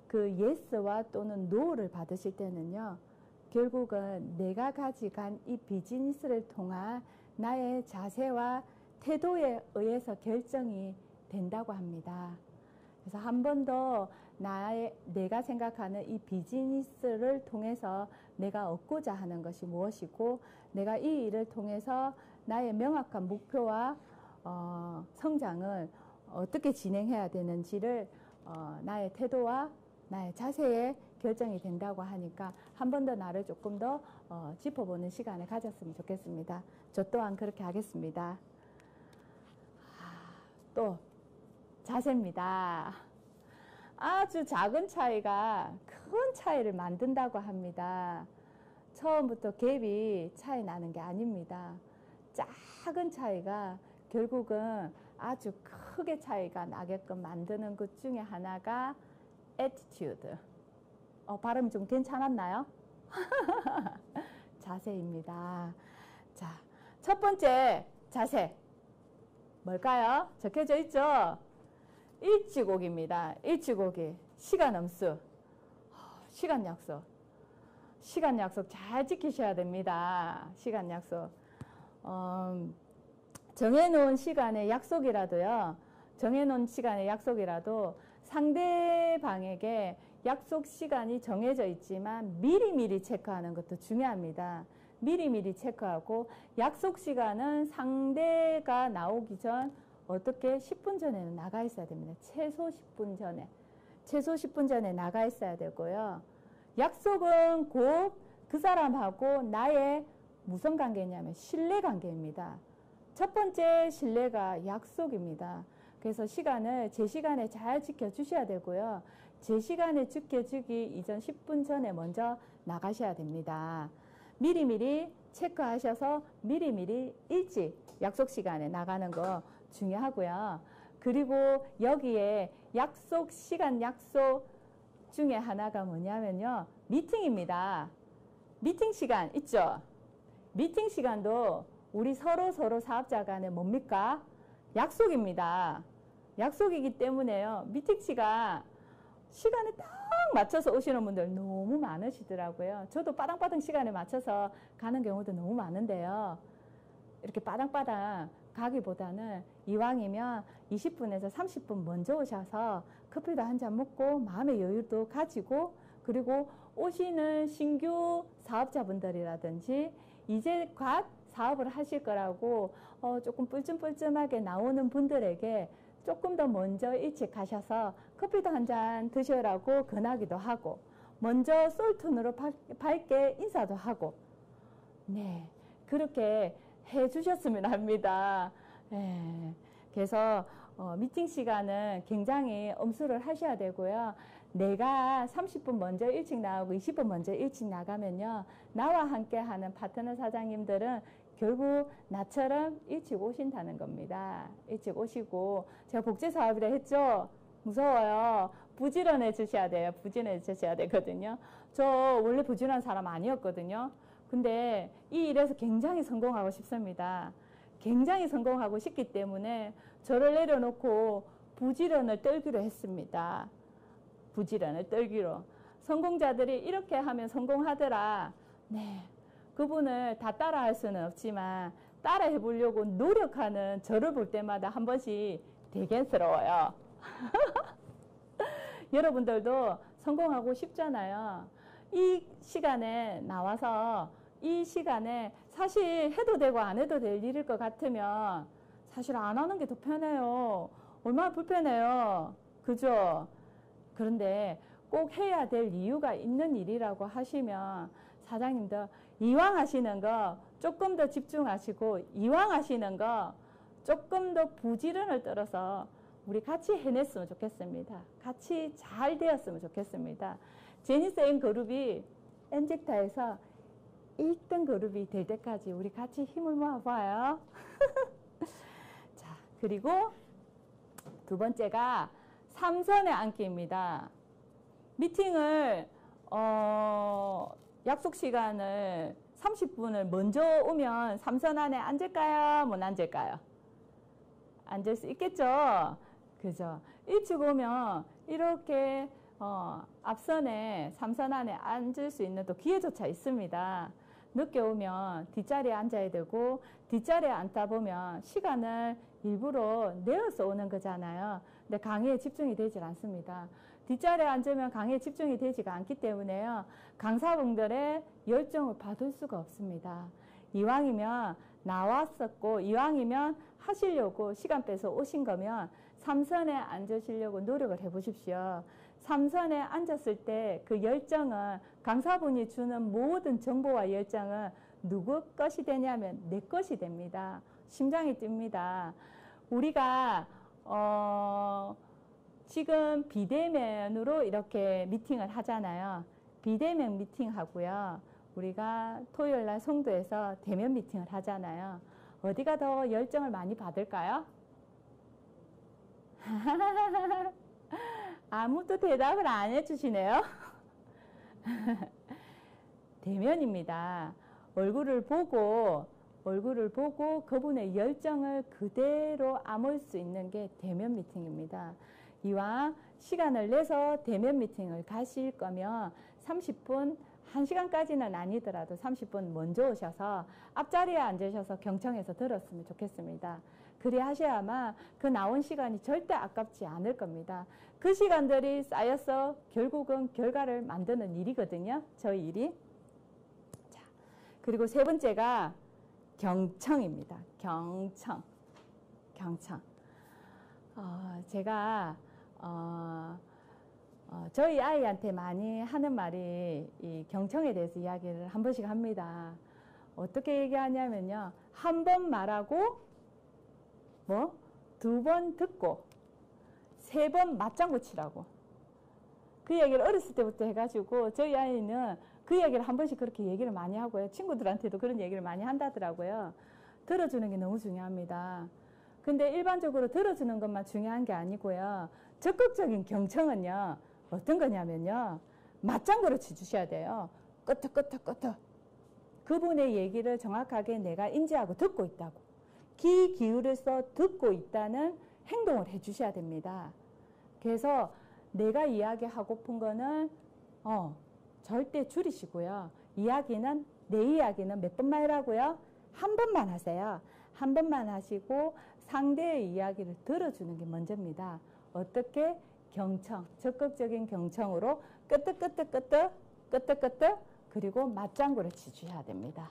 그 예스와 또는 노를 받으실 때는요. 결국은 내가 가져간 이 비즈니스를 통한 나의 자세와 태도에 의해서 결정이 된다고 합니다. 그래서 한 번 더 내가 생각하는 이 비즈니스를 통해서 내가 얻고자 하는 것이 무엇이고, 내가 이 일을 통해서 나의 명확한 목표와 성장을 어떻게 진행해야 되는지를 나의 태도와 나의 자세에 결정이 된다고 하니까 한 번 더 나를 조금 더 짚어보는 시간을 가졌으면 좋겠습니다. 저 또한 그렇게 하겠습니다. 또 자세입니다. 아주 작은 차이가 큰 차이를 만든다고 합니다. 처음부터 갭이 차이 나는 게 아닙니다. 작은 차이가 결국은 아주 크게 차이가 나게끔 만드는 것 중에 하나가 attitude. 발음이 좀 괜찮았나요? 자세입니다. 자, 첫 번째 자세 뭘까요? 적혀져 있죠? 일치곡입니다. 일치곡이 시간 엄수, 시간 약속. 시간 약속 잘 지키셔야 됩니다. 시간 약속. 정해놓은 시간의 약속이라도요. 정해놓은 시간의 약속이라도 상대방에게 약속 시간이 정해져 있지만 미리미리 체크하는 것도 중요합니다. 미리미리 체크하고 약속 시간은 상대가 나오기 전 어떻게 10분 전에는 나가 있어야 됩니다. 최소 10분 전에. 최소 10분 전에 나가 있어야 되고요. 약속은 곧 그 사람하고 나의 무슨 관계냐면 신뢰 관계입니다. 첫 번째 신뢰가 약속입니다. 그래서 시간을 제 시간에 잘 지켜주셔야 되고요. 제 시간에 지켜주기 이전 10분 전에 먼저 나가셔야 됩니다. 미리미리 체크하셔서 미리미리 일찍 약속 시간에 나가는 거 중요하고요. 그리고 여기에 약속 시간 약속 중에 하나가 뭐냐면요. 미팅입니다. 미팅 시간 있죠? 미팅 시간도 우리 서로 사업자 간에 뭡니까? 약속입니다. 약속이기 때문에요. 미팅 시간에 딱 맞춰서 오시는 분들 너무 많으시더라고요. 저도 빠당빠당 시간에 맞춰서 가는 경우도 너무 많은데요. 이렇게 빠당빠당 가기보다는 이왕이면 20분에서 30분 먼저 오셔서 커피도 한 잔 먹고 마음의 여유도 가지고, 그리고 오시는 신규 사업자분들이라든지 이제 갓 사업을 하실 거라고 조금 뿔쯤뿔쯤하게 나오는 분들에게 조금 더 먼저 일찍 가셔서 커피도 한 잔 드시라고 권하기도 하고, 먼저 솔톤으로 밝게 인사도 하고, 네, 그렇게 해주셨으면 합니다. 네, 그래서 미팅 시간은 굉장히 엄수를 하셔야 되고요. 내가 30분 먼저 일찍 나오고 20분 먼저 일찍 나가면요, 나와 함께 하는 파트너 사장님들은 결국 나처럼 일찍 오신다는 겁니다. 일찍 오시고, 제가 복제사업이라 했죠? 무서워요. 부지런해 주셔야 돼요. 부지런해 주셔야 되거든요. 저 원래 부지런한 사람 아니었거든요. 근데 이 일에서 굉장히 성공하고 싶습니다. 굉장히 성공하고 싶기 때문에 저를 내려놓고 부지런을 떨기로 했습니다. 부지런을 떨기로. 성공자들이 이렇게 하면 성공하더라. 네, 그분을 다 따라할 수는 없지만 따라해 보려고 노력하는 저를 볼 때마다 한 번씩 대견스러워요. 여러분들도 성공하고 싶잖아요. 이 시간에 나와서 이 시간에 사실 해도 되고 안 해도 될 일일 것 같으면 사실 안 하는 게 더 편해요. 얼마나 불편해요. 그죠? 그런데 꼭 해야 될 이유가 있는 일이라고 하시면 사장님도 이왕 하시는 거 조금 더 집중하시고, 이왕 하시는 거 조금 더 부지런을 떨어서 우리 같이 해냈으면 좋겠습니다. 같이 잘 되었으면 좋겠습니다. 제니스 그룹이 엔젝타에서 1등 그룹이 될 때까지 우리 같이 힘을 모아봐요. 자, 그리고 두 번째가 삼선의 앉기입니다. 미팅을 약속 시간을 30분을 먼저 오면 삼선 안에 앉을까요? 못 앉을까요? 앉을 수 있겠죠? 그죠? 일찍 오면 이렇게 앞선에 삼선 안에 앉을 수 있는 또 기회조차 있습니다. 늦게 오면 뒷자리에 앉아야 되고, 뒷자리에 앉다 보면 시간을 일부러 내어서 오는 거잖아요. 근데 강의에 집중이 되질 않습니다. 뒷자리에 앉으면 강의에 집중이 되지가 않기 때문에요. 강사분들의 열정을 받을 수가 없습니다. 이왕이면 나왔었고 이왕이면 하시려고 시간 빼서 오신 거면 3선에 앉으시려고 노력을 해보십시오. 3선에 앉았을 때 그 열정은 강사분이 주는 모든 정보와 열정은 누구 것이 되냐면 내 것이 됩니다. 심장이 뜁니다. 우리가 지금 비대면으로 이렇게 미팅을 하잖아요. 비대면 미팅하고요. 우리가 토요일날 송도에서 대면 미팅을 하잖아요. 어디가 더 열정을 많이 받을까요? 아무도 대답을 안 해주시네요. 대면입니다. 얼굴을 보고 그분의 열정을 그대로 암을 수 있는 게 대면 미팅입니다. 이왕 시간을 내서 대면 미팅을 가실 거면 30분, 1시간까지는 아니더라도 30분 먼저 오셔서 앞자리에 앉으셔서 경청해서 들었으면 좋겠습니다. 그리 하셔야만 그 나온 시간이 절대 아깝지 않을 겁니다. 그 시간들이 쌓여서 결국은 결과를 만드는 일이거든요. 저희 일이. 자, 그리고 세 번째가 경청입니다. 경청. 제가 저희 아이한테 많이 하는 말이 이 경청에 대해서 이야기를 한 번씩 합니다. 어떻게 얘기하냐면요. 한 번 말하고 두 번 듣고 3번 맞장구 치라고. 그 얘기를 어렸을 때부터 해가지고 저희 아이는 그 얘기를 한 번씩 그렇게 얘기를 많이 하고요. 친구들한테도 그런 얘기를 많이 한다더라고요. 들어주는 게 너무 중요합니다. 근데 일반적으로 들어주는 것만 중요한 게 아니고요. 적극적인 경청은요. 어떤 거냐면요. 맞장구를 치주셔야 돼요. 끄덕끄덕끄덕. 그분의 얘기를 정확하게 내가 인지하고 듣고 있다고. 귀 기울여서 듣고 있다는 행동을 해주셔야 됩니다. 그래서 내가 이야기하고픈 거는 절대 줄이시고요. 내 이야기는 몇 번만 하라고요? 한 번만 하세요. 한 번만 하시고 상대의 이야기를 들어주는 게 먼저입니다. 어떻게? 경청, 적극적인 경청으로 끄덕끄덕끄덕 그리고 맞장구를 치주셔야 됩니다.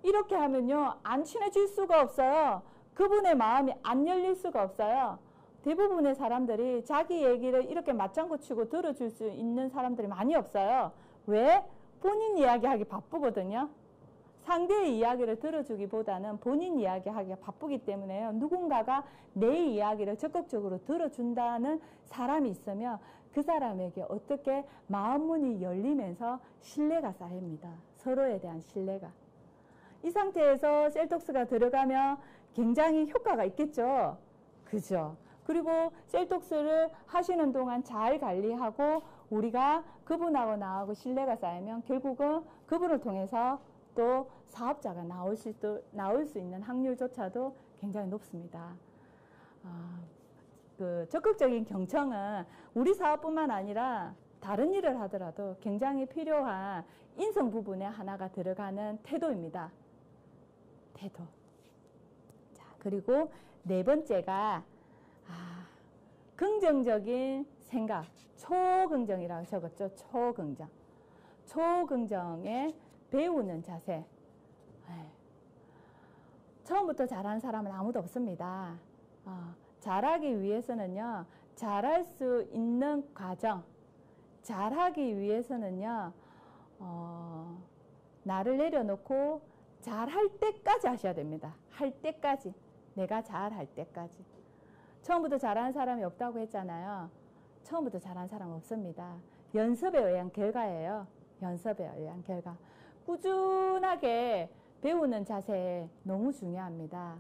이렇게 하면요. 안 친해질 수가 없어요. 그분의 마음이 안 열릴 수가 없어요. 대부분의 사람들이 자기 얘기를 이렇게 맞장구 치고 들어줄 수 있는 사람들이 많이 없어요. 왜? 본인 이야기하기 바쁘거든요. 상대의 이야기를 들어주기보다는 본인 이야기하기가 바쁘기 때문에요. 누군가가 내 이야기를 적극적으로 들어준다는 사람이 있으면 그 사람에게 어떻게 마음문이 열리면서 신뢰가 쌓입니다. 서로에 대한 신뢰가. 이 상태에서 셀톡스가 들어가면 굉장히 효과가 있겠죠. 그죠? 그리고 셀톡스를 하시는 동안 잘 관리하고 우리가 그분하고 나하고 신뢰가 쌓이면 결국은 그분을 통해서 또 사업자가 나올 수 있는 확률조차도 굉장히 높습니다. 그 적극적인 경청은 우리 사업뿐만 아니라 다른 일을 하더라도 굉장히 필요한 인성 부분에 하나가 들어가는 태도입니다. 태도. 자, 그리고 네 번째가 긍정적인 생각. 초긍정이라고 적었죠. 초긍정. 초긍정의 배우는 자세. 처음부터 잘하는 사람은 아무도 없습니다. 잘하기 위해서는요. 잘할 수 있는 과정. 잘하기 위해서는요. 나를 내려놓고 잘할 때까지 하셔야 됩니다. 할 때까지. 내가 잘할 때까지. 처음부터 잘하는 사람이 없다고 했잖아요. 처음부터 잘하는 사람 없습니다. 연습에 의한 결과예요. 연습에 의한 결과. 꾸준하게 배우는 자세 너무 중요합니다.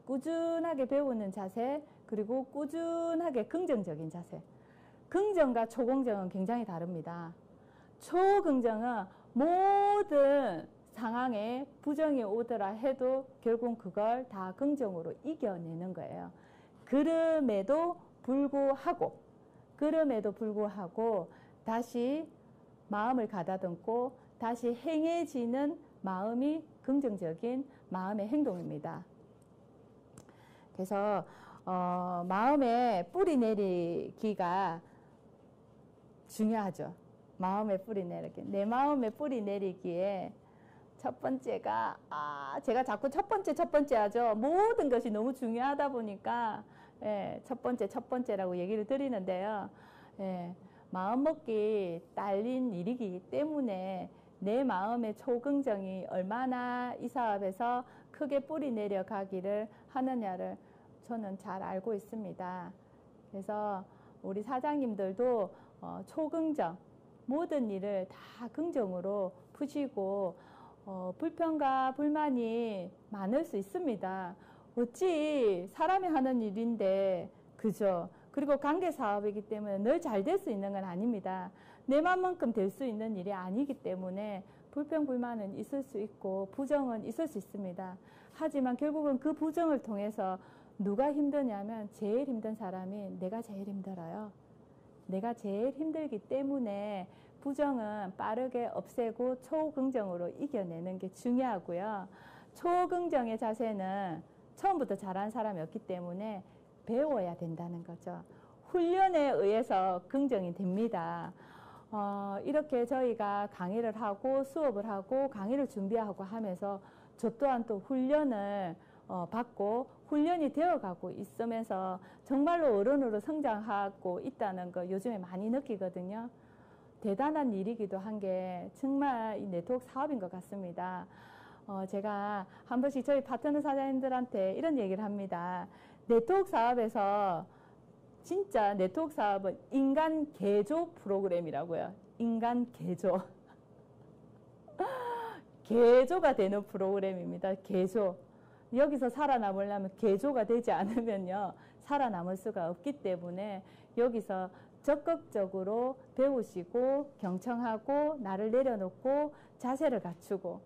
꾸준하게 배우는 자세, 그리고 꾸준하게 긍정적인 자세. 긍정과 초긍정은 굉장히 다릅니다. 초긍정은 모든 상황에 부정이 오더라 해도 결국 그걸 다 긍정으로 이겨내는 거예요. 그럼에도 불구하고 다시 마음을 가다듬고 다시 행해지는 마음이 긍정적인 마음의 행동입니다. 그래서 마음에 뿌리 내리기가 중요하죠. 마음에 뿌리 내리기. 내 마음에 뿌리 내리기에 첫 번째가 제가 자꾸 첫 번째 하죠. 모든 것이 너무 중요하다 보니까 첫 번째라고 얘기를 드리는데요. 마음먹기 딸린 일이기 때문에 내 마음의 초긍정이 얼마나 이 사업에서 크게 뿌리 내려가기를 하느냐를 저는 잘 알고 있습니다. 그래서 우리 사장님들도 초긍정, 모든 일을 다 긍정으로 푸시고 불평과 불만이 많을 수 있습니다. 어찌 사람이 하는 일인데, 그죠? 그리고 관계 사업이기 때문에 늘 잘 될 수 있는 건 아닙니다. 내 맘만큼 될 수 있는 일이 아니기 때문에 불평, 불만은 있을 수 있고 부정은 있을 수 있습니다. 하지만 결국은 그 부정을 통해서 누가 힘드냐면 제일 힘든 사람이 내가 제일 힘들어요. 내가 제일 힘들기 때문에 부정은 빠르게 없애고 초긍정으로 이겨내는 게 중요하고요. 초긍정의 자세는 처음부터 잘하는 사람이 없기 때문에 배워야 된다는 거죠. 훈련에 의해서 긍정이 됩니다. 이렇게 저희가 강의를 하고 수업을 하고 강의를 준비하고 하면서 저 또한 또 훈련을 받고 훈련이 되어가고 있으면서 정말로 어른으로 성장하고 있다는 거 요즘에 많이 느끼거든요. 대단한 일이기도 한 게 정말 이 네트워크 사업인 것 같습니다. 제가 한 번씩 저희 파트너 사장님들한테 이런 얘기를 합니다. 네트워크 사업에서 진짜 네트워크 사업은 인간 개조 프로그램이라고요. 인간 개조. 개조가 되는 프로그램입니다. 개조. 여기서 살아남으려면 개조가 되지 않으면요. 살아남을 수가 없기 때문에 여기서 적극적으로 배우시고 경청하고 나를 내려놓고 자세를 갖추고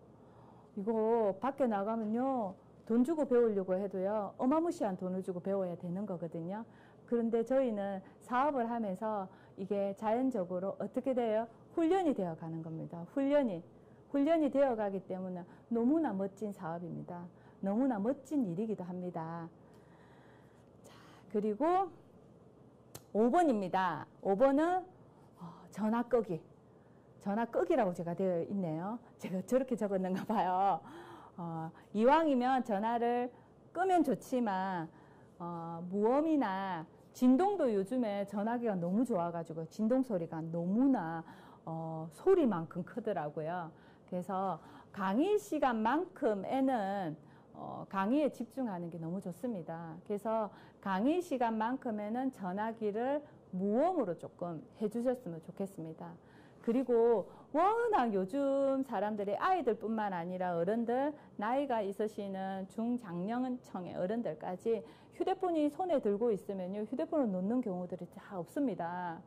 이거 밖에 나가면요. 돈 주고 배우려고 해도요. 어마무시한 돈을 주고 배워야 되는 거거든요. 그런데 저희는 사업을 하면서 이게 자연적으로 어떻게 돼요? 훈련이 되어 가는 겁니다. 훈련이 되어 가기 때문에 너무나 멋진 사업입니다. 너무나 멋진 일이기도 합니다. 자, 그리고 5번입니다. 5번은 전화 끄기. 전화 끄기라고 제가 되어 있네요. 제가 저렇게 적었는가 봐요. 이왕이면 전화를 끄면 좋지만 무음이나 진동도 요즘에 전화기가 너무 좋아가지고 진동 소리가 너무나 소리만큼 크더라고요. 그래서 강의 시간만큼에는 강의에 집중하는 게 너무 좋습니다. 그래서 강의 시간만큼에는 전화기를 무음으로 조금 해주셨으면 좋겠습니다. 그리고 워낙 요즘 사람들이 아이들뿐만 아니라 어른들, 나이가 있으시는 중장년층의 어른들까지 휴대폰이 손에 들고 있으면요, 휴대폰을 놓는 경우들이 다 없습니다.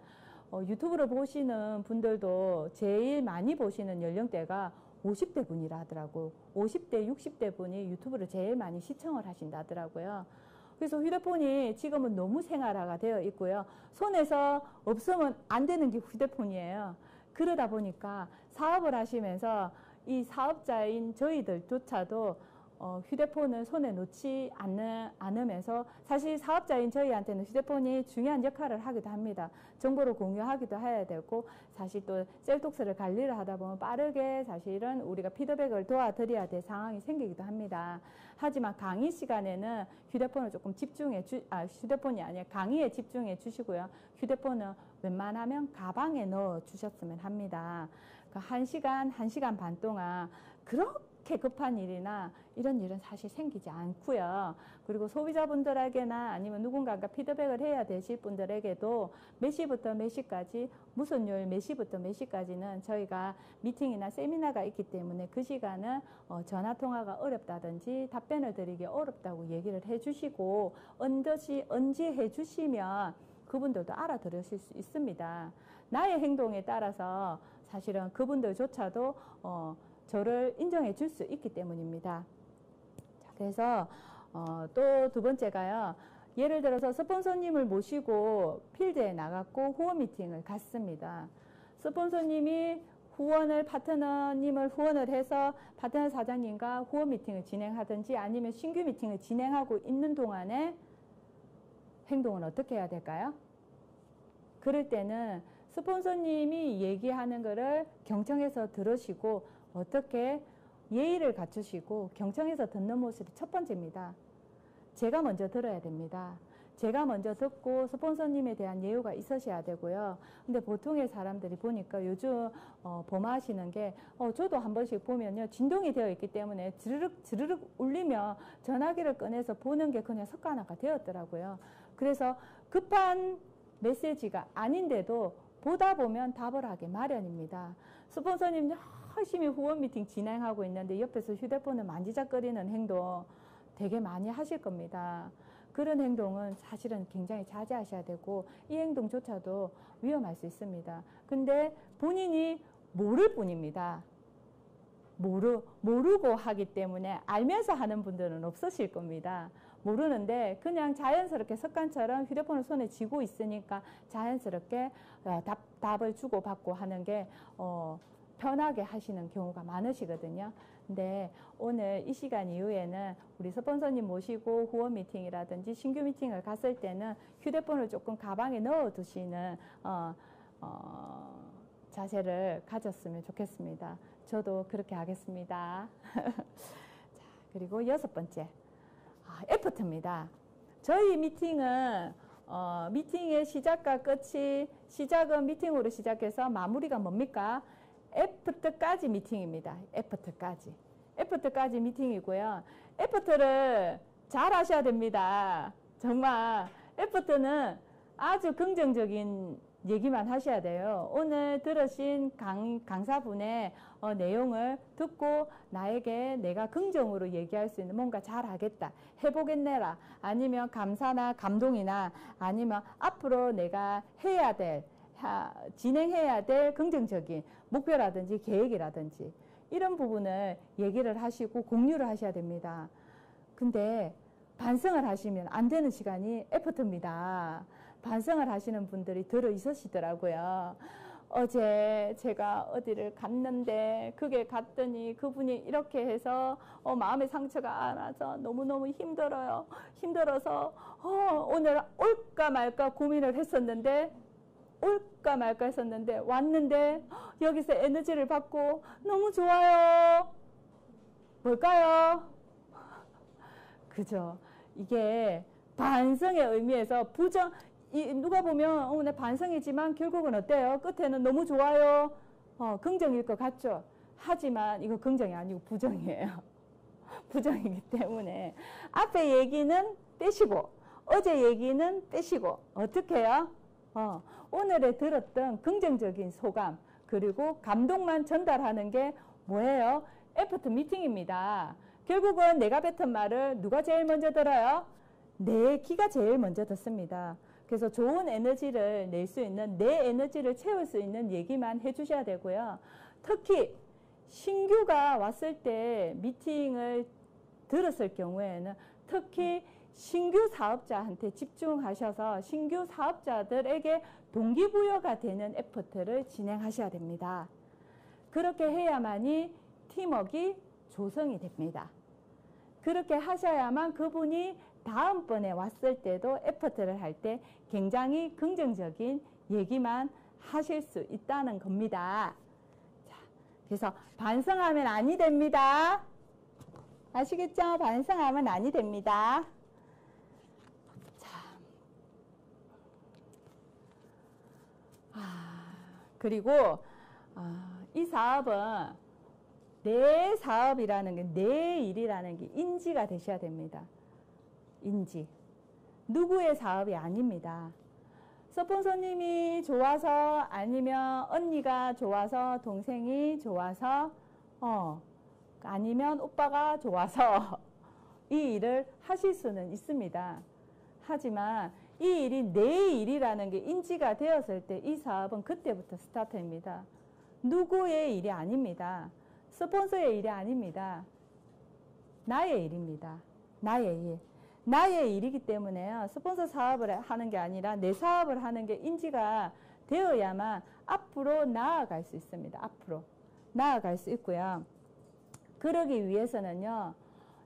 유튜브를 보시는 분들도 제일 많이 보시는 연령대가 50대 분이라 하더라고요. 50대, 60대 분이 유튜브를 제일 많이 시청을 하신다 하더라고요. 그래서 휴대폰이 지금은 너무 생활화가 되어 있고요. 손에서 없으면 안 되는 게 휴대폰이에요. 그러다 보니까 사업을 하시면서 이 사업자인 저희들조차도 휴대폰을 손에 놓지 않으면서 사실 사업자인 저희한테는 휴대폰이 중요한 역할을 하기도 합니다. 정보를 공유하기도 해야 되고 사실 또 셀톡스를 관리를 하다 보면 빠르게 사실은 우리가 피드백을 도와드려야 될 상황이 생기기도 합니다. 하지만 강의 시간에는 휴대폰을 조금 휴대폰이 아니라 강의에 집중해 주시고요. 휴대폰은 웬만하면 가방에 넣어 주셨으면 합니다. 그 1시간 반 동안 그렇게 급한 일이나 이런 일은 사실 생기지 않고요. 그리고 소비자분들에게나 아니면 누군가가 피드백을 해야 되실 분들에게도 몇 시부터 몇 시까지 무슨 요일 몇 시부터 몇 시까지는 저희가 미팅이나 세미나가 있기 때문에 그 시간은 전화통화가 어렵다든지 답변을 드리기 어렵다고 얘기를 해주시고 언제 해주시면 그분들도 알아들으실 수 있습니다. 나의 행동에 따라서 사실은 그분들조차도 저를 인정해 줄 수 있기 때문입니다. 자, 그래서 또 두 번째가요. 예를 들어서 스폰서님을 모시고 필드에 나갔고 후원 미팅을 갔습니다. 스폰서님이 파트너님을 후원을 해서 파트너 사장님과 후원 미팅을 진행하든지 아니면 신규 미팅을 진행하고 있는 동안에 행동은 어떻게 해야 될까요? 그럴 때는 스폰서님이 얘기하는 거를 경청해서 들으시고 어떻게 예의를 갖추시고 경청해서 듣는 모습이 첫 번째입니다. 제가 먼저 들어야 됩니다. 제가 먼저 듣고 스폰서님에 대한 예우가 있으셔야 되고요. 근데 보통의 사람들이 보니까 요즘 범하시는 게 저도 한 번씩 보면요. 진동이 되어 있기 때문에 지르륵 울리면 전화기를 꺼내서 보는 게 그냥 습관화가 되었더라고요. 그래서 급한 메시지가 아닌데도 보다 보면 답을 하기 마련입니다. 스폰서님 열심히 후원 미팅 진행하고 있는데 옆에서 휴대폰을 만지작거리는 행동 되게 많이 하실 겁니다. 그런 행동은 사실은 굉장히 자제하셔야 되고 이 행동조차도 위험할 수 있습니다. 근데 본인이 모를 뿐입니다. 모르고 하기 때문에 알면서 하는 분들은 없으실 겁니다. 모르는데 그냥 자연스럽게 습관처럼 휴대폰을 손에 쥐고 있으니까 자연스럽게 답을 주고받고 하는 게 편하게 하시는 경우가 많으시거든요. 근데 오늘 이 시간 이후에는 우리 스폰서님 모시고 후원 미팅이라든지 신규 미팅을 갔을 때는 휴대폰을 조금 가방에 넣어 두시는 자세를 가졌으면 좋겠습니다. 저도 그렇게 하겠습니다. 자, 그리고 6번째, 애프터입니다. 저희 미팅은 미팅의 시작과 끝이 시작은 미팅으로 시작해서 마무리가 뭡니까? 애프터까지 미팅입니다. 애프터까지 미팅이고요. 애프터를 잘 하셔야 됩니다. 정말 애프터는 아주 긍정적인 얘기만 하셔야 돼요. 오늘 들으신 강사분의 내용을 듣고 나에게 내가 긍정으로 얘기할 수 있는 뭔가 잘하겠다, 해보겠네라, 아니면 감사나 감동이나 아니면 앞으로 내가 해야 될 진행해야 될 긍정적인 목표라든지 계획이라든지 이런 부분을 얘기를 하시고 공유를 하셔야 됩니다. 근데 반성을 하시면 안 되는 시간이 애프터입니다. 반성을 하시는 분들이 들어 있으시더라고요. 어제 제가 어디를 갔는데 그게 갔더니 그분이 이렇게 해서 마음의 상처가 나서 너무너무 힘들어요. 힘들어서 오늘 올까 말까 고민을 했었는데 왔는데 여기서 에너지를 받고 너무 좋아요. 뭘까요? 그죠? 이게 반성의 의미에서 누가 보면 내 반성이지만 결국은 어때요? 끝에는 너무 좋아요. 긍정일 것 같죠? 하지만 이거 긍정이 아니고 부정이에요. 부정이기 때문에 앞에 얘기는 빼시고 어제 얘기는 빼시고 어떻게 해요? 오늘에 들었던 긍정적인 소감 그리고 감동만 전달하는 게 뭐예요? 애프터 미팅입니다. 결국은 내가 뱉은 말을 누가 제일 먼저 들어요? 내 귀가 제일 먼저 듣습니다. 그래서 좋은 에너지를 낼 수 있는, 내 에너지를 채울 수 있는 얘기만 해주셔야 되고요. 특히 신규가 왔을 때 미팅을 들었을 경우에는 특히 신규 사업자한테 집중하셔서 신규 사업자들에게 동기부여가 되는 애프터를 진행하셔야 됩니다. 그렇게 해야만이 팀워크가 조성이 됩니다. 그렇게 하셔야만 그분이 다음번에 왔을 때도 애프터를 할 때 굉장히 긍정적인 얘기만 하실 수 있다는 겁니다. 자, 그래서 반성하면 아니 됩니다. 아시겠죠? 반성하면 아니 됩니다. 그리고 이 사업은 내 사업이라는 게, 내 일이라는 게 인지가 되셔야 됩니다. 인지. 누구의 사업이 아닙니다. 스폰서님이 좋아서 아니면 언니가 좋아서 동생이 좋아서 아니면 오빠가 좋아서 이 일을 하실 수는 있습니다. 하지만 이 일이 내 일이라는 게 인지가 되었을 때 이 사업은 그때부터 스타트입니다. 누구의 일이 아닙니다. 스폰서의 일이 아닙니다. 나의 일입니다. 나의 일. 나의 일이기 때문에요. 스폰서 사업을 하는 게 아니라 내 사업을 하는 게 인지가 되어야만 앞으로 나아갈 수 있습니다. 앞으로 나아갈 수 있고요. 그러기 위해서는요.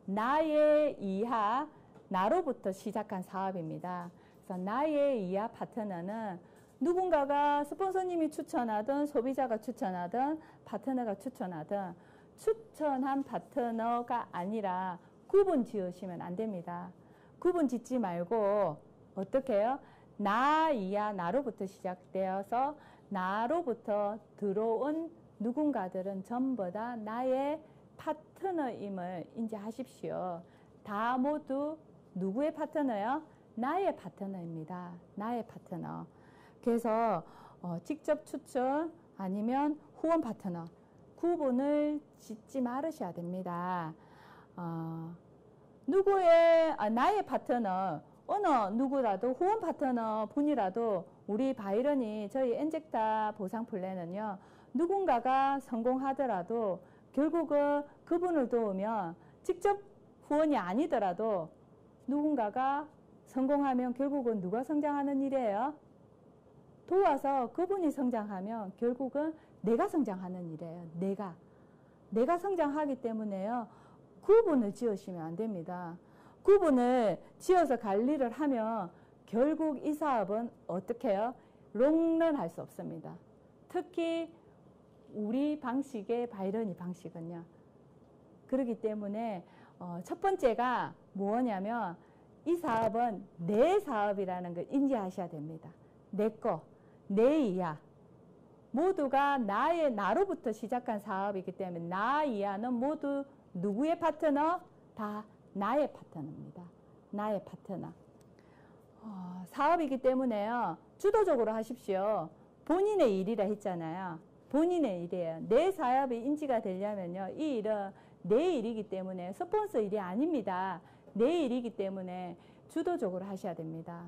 나의 이하, 나로부터 시작한 사업입니다. 그래서 나의 이하 파트너는 누군가가 스폰서님이 추천하든 소비자가 추천하든 파트너가 추천하든 추천한 파트너가 아니라 구분 지으시면 안 됩니다. 구분 짓지 말고 어떻게 해요? 나 이하 나로부터 시작되어서 나로부터 들어온 누군가들은 전부 다 나의 파트너임을 인지하십시오. 다 모두 누구의 파트너요? 나의 파트너입니다. 나의 파트너. 그래서 직접 추천 아니면 후원 파트너 구분을 짓지 말으셔야 됩니다. 나의 파트너 어느 누구라도 후원 파트너 분이라도 우리 바이런이 저희 엔젝타 보상 플랜은요. 누군가가 성공하더라도 결국은 그분을 도우면 직접 후원이 아니더라도 누군가가 성공하면 결국은 누가 성장하는 일이에요? 도와서 그분이 성장하면 결국은 내가 성장하는 일이에요. 내가 성장하기 때문에요. 구분을 지으시면 안 됩니다. 구분을 지어서 관리를 하면 결국 이 사업은 어떻게 해요? 롱런할 수 없습니다. 특히 우리 방식의 바이러니 방식은요. 그렇기 때문에 첫 번째가 뭐냐면 이 사업은 내 사업이라는 걸 인지하셔야 됩니다. 내 거, 내 이하. 모두가 나로부터 시작한 사업이기 때문에 나 이하는 모두 누구의 파트너? 다 나의 파트너입니다. 나의 파트너. 사업이기 때문에요. 주도적으로 하십시오. 본인의 일이라 했잖아요. 본인의 일이에요. 내 사업이 인지가 되려면요. 이 일은 내 일이기 때문에 스폰서 일이 아닙니다. 내 일이기 때문에 주도적으로 하셔야 됩니다.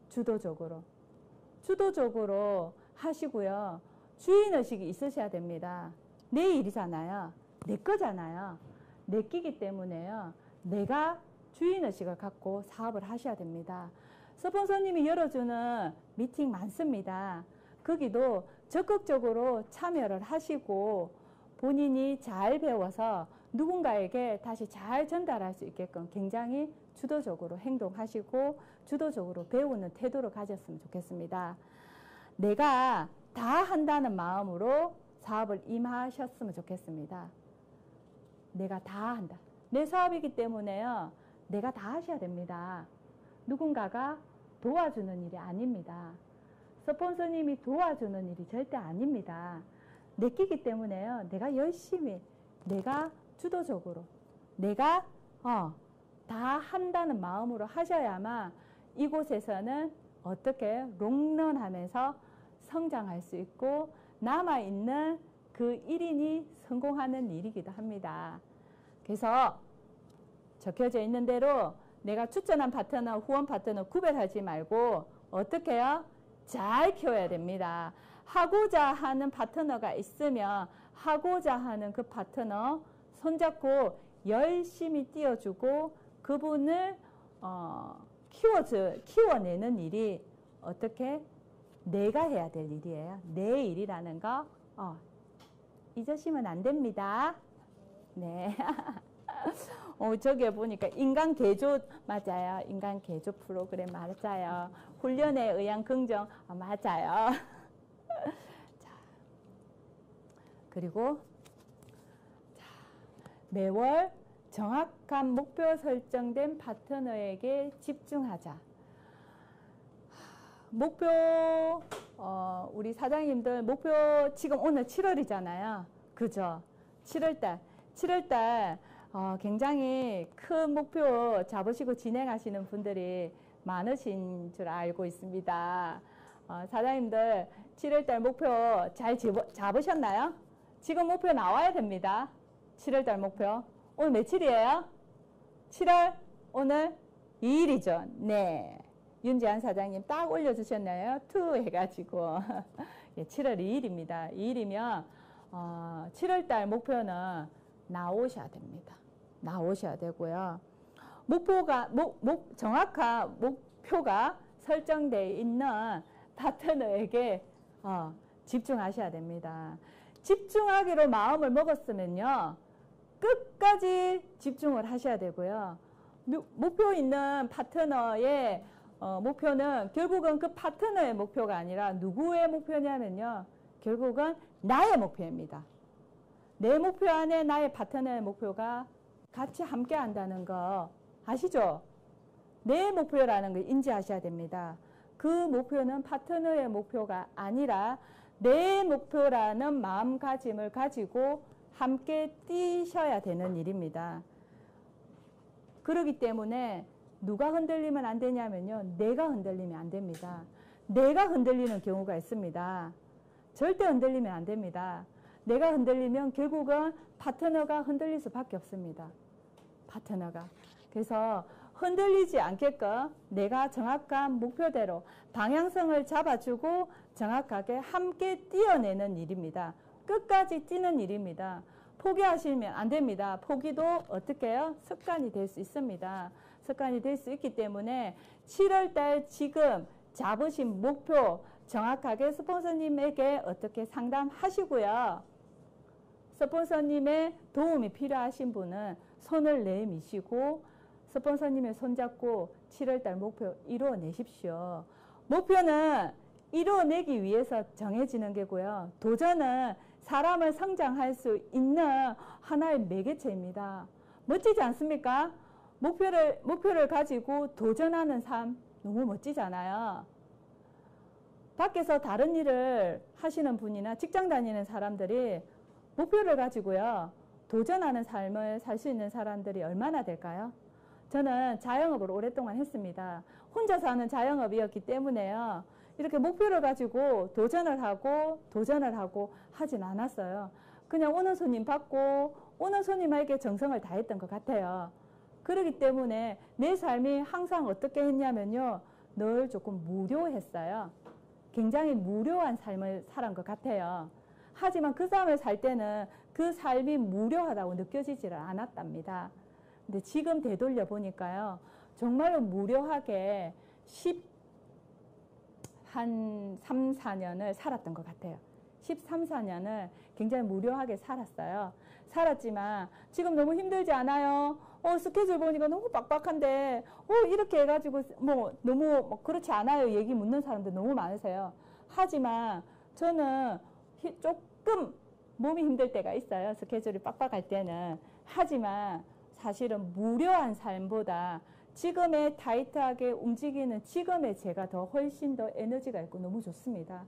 주도적으로 하시고요. 주인의식이 있으셔야 됩니다. 내 일이잖아요. 내 거잖아요. 내 끼기 때문에요. 내가 주인의식을 갖고 사업을 하셔야 됩니다. 스폰서님이 열어주는 미팅 많습니다. 거기도 적극적으로 참여를 하시고 본인이 잘 배워서 누군가에게 다시 잘 전달할 수 있게끔 굉장히 주도적으로 행동하시고 주도적으로 배우는 태도를 가졌으면 좋겠습니다. 내가 다 한다는 마음으로 사업을 임하셨으면 좋겠습니다. 내가 다 한다. 내 사업이기 때문에요. 내가 다 하셔야 됩니다. 누군가가 도와주는 일이 아닙니다. 스폰서님이 도와주는 일이 절대 아닙니다. 내 끼기 때문에요. 내가 열심히, 내가 주도적으로, 내가 다 한다는 마음으로 하셔야만 이곳에서는 어떻게 롱런하면서 성장할 수 있고 남아있는 그 1인이 성공하는 일이기도 합니다. 그래서 적혀져 있는 대로 내가 추천한 파트너, 후원 파트너 구별하지 말고 어떻게 해요? 잘 키워야 됩니다. 하고자 하는 파트너가 있으면 하고자 하는 그 파트너 손잡고 열심히 띄워주고 그분을 키워내는 일이 어떻게 내가 해야 될 일이에요. 내 일이라는 거 잊으시면 안 됩니다. 네. 저기 보니까 인간 개조 맞아요. 인간 개조 프로그램 맞아요. 훈련에 의한 긍정 맞아요. 자, 그리고 매월 정확한 목표 설정된 파트너에게 집중하자. 목표 우리 사장님들 목표 지금 오늘 7월이잖아요. 그죠? 7월달 굉장히 큰 목표 잡으시고 진행하시는 분들이 많으신 줄 알고 있습니다. 사장님들 7월달 목표 잘 잡으셨나요? 지금 목표 나와야 됩니다. 7월달 목표. 오늘 며칠이에요? 7월 오늘 2일이죠. 네. 윤지한 사장님 딱 올려주셨나요? 2 해가지고 7월 2일입니다. 2일이면 7월달 목표는 나오셔야 됩니다. 나오셔야 되고요. 정확한 목표가 설정되어 있는 파트너에게 집중하셔야 됩니다. 집중하기로 마음을 먹었으면요. 끝까지 집중을 하셔야 되고요. 목표 있는 파트너의 목표는 결국은 그 파트너의 목표가 아니라 누구의 목표냐면요. 결국은 나의 목표입니다. 내 목표 안에 나의 파트너의 목표가 같이 함께 한다는 거 아시죠? 내 목표라는 걸 인지하셔야 됩니다. 그 목표는 파트너의 목표가 아니라 내 목표라는 마음가짐을 가지고 함께 뛰셔야 되는 일입니다. 그렇기 때문에 누가 흔들리면 안 되냐면요. 내가 흔들리면 안 됩니다. 내가 흔들리는 경우가 있습니다. 절대 흔들리면 안 됩니다. 내가 흔들리면 결국은 파트너가 흔들릴 수밖에 없습니다. 파트너가. 그래서 흔들리지 않게끔 내가 정확한 목표대로 방향성을 잡아주고 정확하게 함께 뛰어내는 일입니다. 끝까지 뛰는 일입니다. 포기하시면 안 됩니다. 포기도 어떻게 해요? 습관이 될 수 있습니다. 습관이 될 수 있기 때문에 7월달 지금 잡으신 목표 정확하게 스폰서님에게 어떻게 상담하시고요. 스폰서님의 도움이 필요하신 분은 손을 내미시고 스폰서님의 손잡고 7월달 목표 이루어내십시오. 목표는 이루어내기 위해서 정해지는 게고요. 도전은 사람을 성장할 수 있는 하나의 매개체입니다. 멋지지 않습니까? 목표를 가지고 도전하는 삶 너무 멋지잖아요. 밖에서 다른 일을 하시는 분이나 직장 다니는 사람들이 목표를 가지고요. 도전하는 삶을 살 수 있는 사람들이 얼마나 될까요? 저는 자영업을 오랫동안 했습니다. 혼자서 하는 자영업이었기 때문에요. 이렇게 목표를 가지고 도전을 하고 하진 않았어요. 그냥 오는 손님 받고 오는 손님에게 정성을 다했던 것 같아요. 그렇기 때문에 내 삶이 항상 어떻게 했냐면요. 늘 조금 무료했어요. 굉장히 무료한 삶을 살은 것 같아요. 하지만 그 삶을 살 때는 그 삶이 무료하다고 느껴지지를 않았답니다. 근데 지금 되돌려 보니까요. 정말로 무료하게 한 3, 4년을 살았던 것 같아요. 13, 14년을 굉장히 무료하게 살았어요. 살았지만 지금 너무 힘들지 않아요? 스케줄 보니까 너무 빡빡한데 이렇게 해가지고 너무 그렇지 않아요? 얘기 묻는 사람들 너무 많으세요. 하지만 저는 조금 몸이 힘들 때가 있어요. 스케줄이 빡빡할 때는. 하지만 사실은 무료한 삶보다 지금의 타이트하게 움직이는 지금의 제가 더 훨씬 더 에너지가 있고 너무 좋습니다.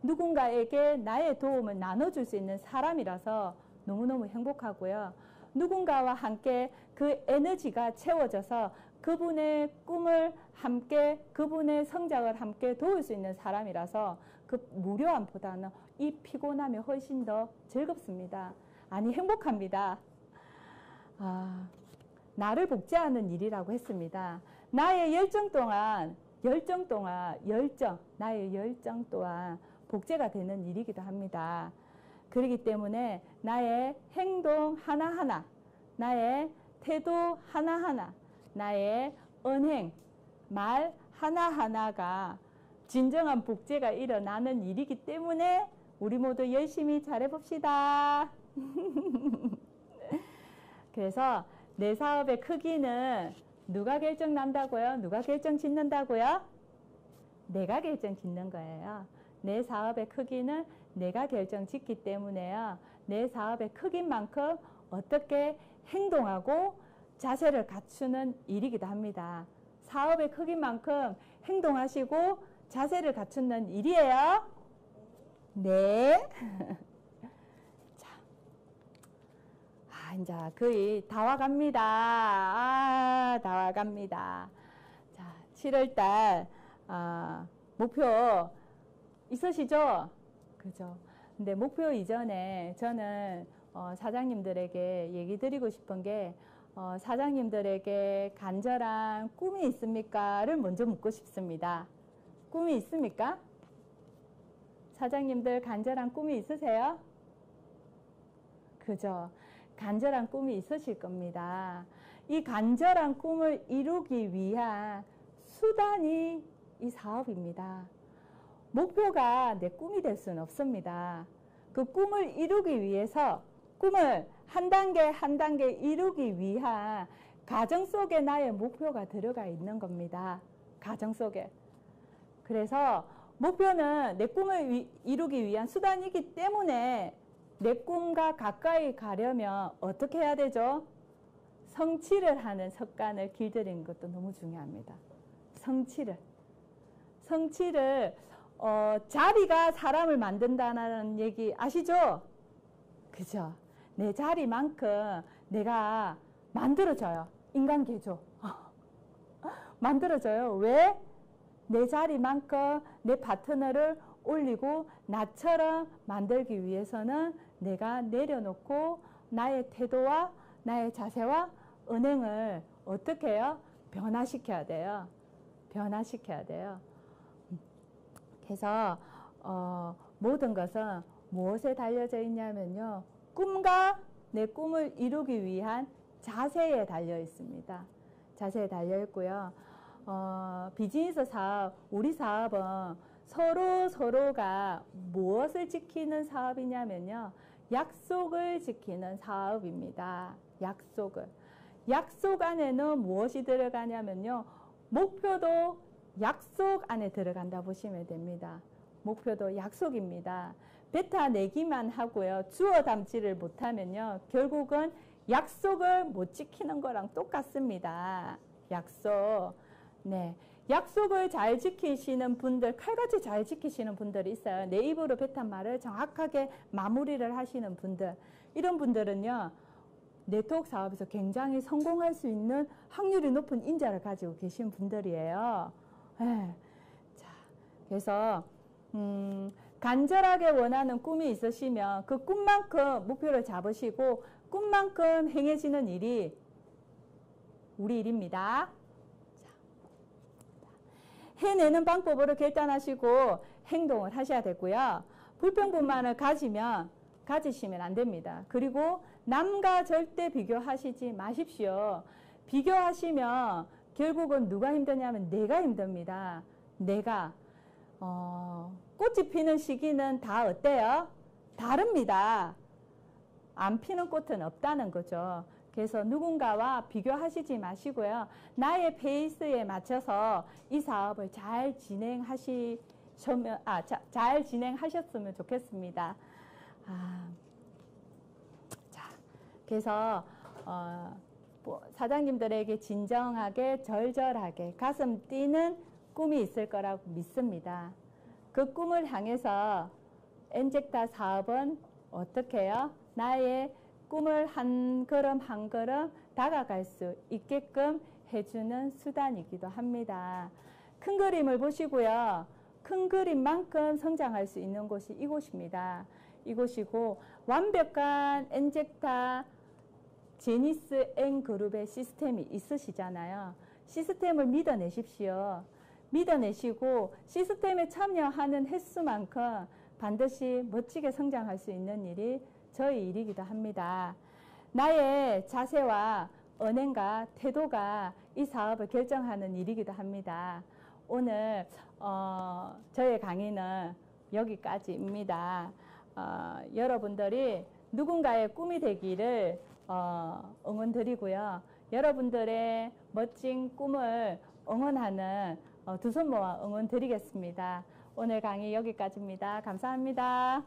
누군가에게 나의 도움을 나눠줄 수 있는 사람이라서 너무너무 행복하고요. 누군가와 함께 그 에너지가 채워져서 그분의 꿈을 함께, 그분의 성장을 함께 도울 수 있는 사람이라서 그 무료함보다는 이 피곤함이 훨씬 더 즐겁습니다. 아니, 행복합니다. 나를 복제하는 일이라고 했습니다. 나의 열정 또한 복제가 되는 일이기도 합니다. 그렇기 때문에 나의 행동 하나하나, 나의 태도 하나하나, 나의 언행, 말 하나하나가 진정한 복제가 일어나는 일이기 때문에 우리 모두 열심히 잘해봅시다. 그래서 내 사업의 크기는 누가 결정난다고요? 누가 결정짓는다고요? 내가 결정짓는 거예요. 내 사업의 크기는 내가 결정짓기 때문에요. 내 사업의 크기만큼 어떻게 행동하고 자세를 갖추는 일이기도 합니다. 사업의 크기만큼 행동하시고 자세를 갖추는 일이에요. 네. 이제 거의 다 와갑니다. 다 와갑니다. 자, 7월달 목표 있으시죠? 그죠? 근데 목표 이전에 저는 사장님들에게 얘기 드리고 싶은 게 사장님들에게 간절한 꿈이 있습니까?를 먼저 묻고 싶습니다. 꿈이 있습니까? 사장님들 간절한 꿈이 있으세요? 그죠? 간절한 꿈이 있으실 겁니다. 이 간절한 꿈을 이루기 위한 수단이 이 사업입니다. 목표가 내 꿈이 될 수는 없습니다. 그 꿈을 이루기 위해서 꿈을 한 단계 한 단계 이루기 위한 과정 속에 나의 목표가 들어가 있는 겁니다. 가정 속에. 그래서 목표는 내 꿈을 이루기 위한 수단이기 때문에 내 꿈과 가까이 가려면 어떻게 해야 되죠? 성취를 하는 습관을 길들이는 것도 너무 중요합니다. 성취를 자리가 사람을 만든다는 얘기 아시죠? 그죠? 내 자리만큼 내가 만들어줘요. 인간계조. 만들어줘요. 왜? 내 자리만큼 내 파트너를 올리고 나처럼 만들기 위해서는 내가 내려놓고 나의 태도와 나의 자세와 은행을 어떻게 해요? 변화시켜야 돼요. 변화시켜야 돼요. 그래서 모든 것은 무엇에 달려져 있냐면요. 꿈과 내 꿈을 이루기 위한 자세에 달려 있습니다. 자세에 달려 있고요. 비즈니스 사업, 우리 사업은 서로가 무엇을 지키는 사업이냐면요. 약속을 지키는 사업입니다. 약속 안에는 무엇이 들어가냐면요. 목표도 약속 안에 들어간다 보시면 됩니다. 목표도 약속입니다. 뱉어내기만 하고요. 주워 담지를 못하면요. 결국은 약속을 못 지키는 거랑 똑같습니다. 약속. 네. 약속을 잘 지키시는 분들, 칼같이 잘 지키시는 분들이 있어요. 내 입으로 뱉은 말을 정확하게 마무리를 하시는 분들. 이런 분들은요. 네트워크 사업에서 굉장히 성공할 수 있는 확률이 높은 인자를 가지고 계신 분들이에요. 네. 자, 그래서 간절하게 원하는 꿈이 있으시면 그 꿈만큼 목표를 잡으시고 꿈만큼 행해지는 일이 우리 일입니다. 해내는 방법으로 결단하시고 행동을 하셔야 되고요. 불평불만을 가지시면 안 됩니다. 그리고 남과 절대 비교하시지 마십시오. 비교하시면 결국은 누가 힘드냐면 내가 힘듭니다. 내가. 꽃이 피는 시기는 다 어때요? 다릅니다. 안 피는 꽃은 없다는 거죠. 그래서 누군가와 비교하시지 마시고요. 나의 페이스에 맞춰서 이 사업을 잘 진행하셨으면 좋겠습니다. 자, 그래서 사장님들에게 진정하게 절절하게 가슴 뛰는 꿈이 있을 거라고 믿습니다. 그 꿈을 향해서 엔젝타 사업은 어떻게 해요? 나의 꿈을 한 걸음 한 걸음 다가갈 수 있게끔 해주는 수단이기도 합니다. 큰 그림을 보시고요. 큰 그림만큼 성장할 수 있는 곳이 이곳입니다. 이곳이고 완벽한 엔젝타 제니스 N 그룹의 시스템이 있으시잖아요. 시스템을 믿어내십시오. 믿어내시고 시스템에 참여하는 횟수만큼 반드시 멋지게 성장할 수 있는 일이 저희 일이기도 합니다. 나의 자세와 언행과 태도가 이 사업을 결정하는 일이기도 합니다. 오늘 저의 강의는 여기까지입니다. 여러분들이 누군가의 꿈이 되기를 응원드리고요. 여러분들의 멋진 꿈을 응원하는 두 손 모아 응원드리겠습니다. 오늘 강의 여기까지입니다. 감사합니다.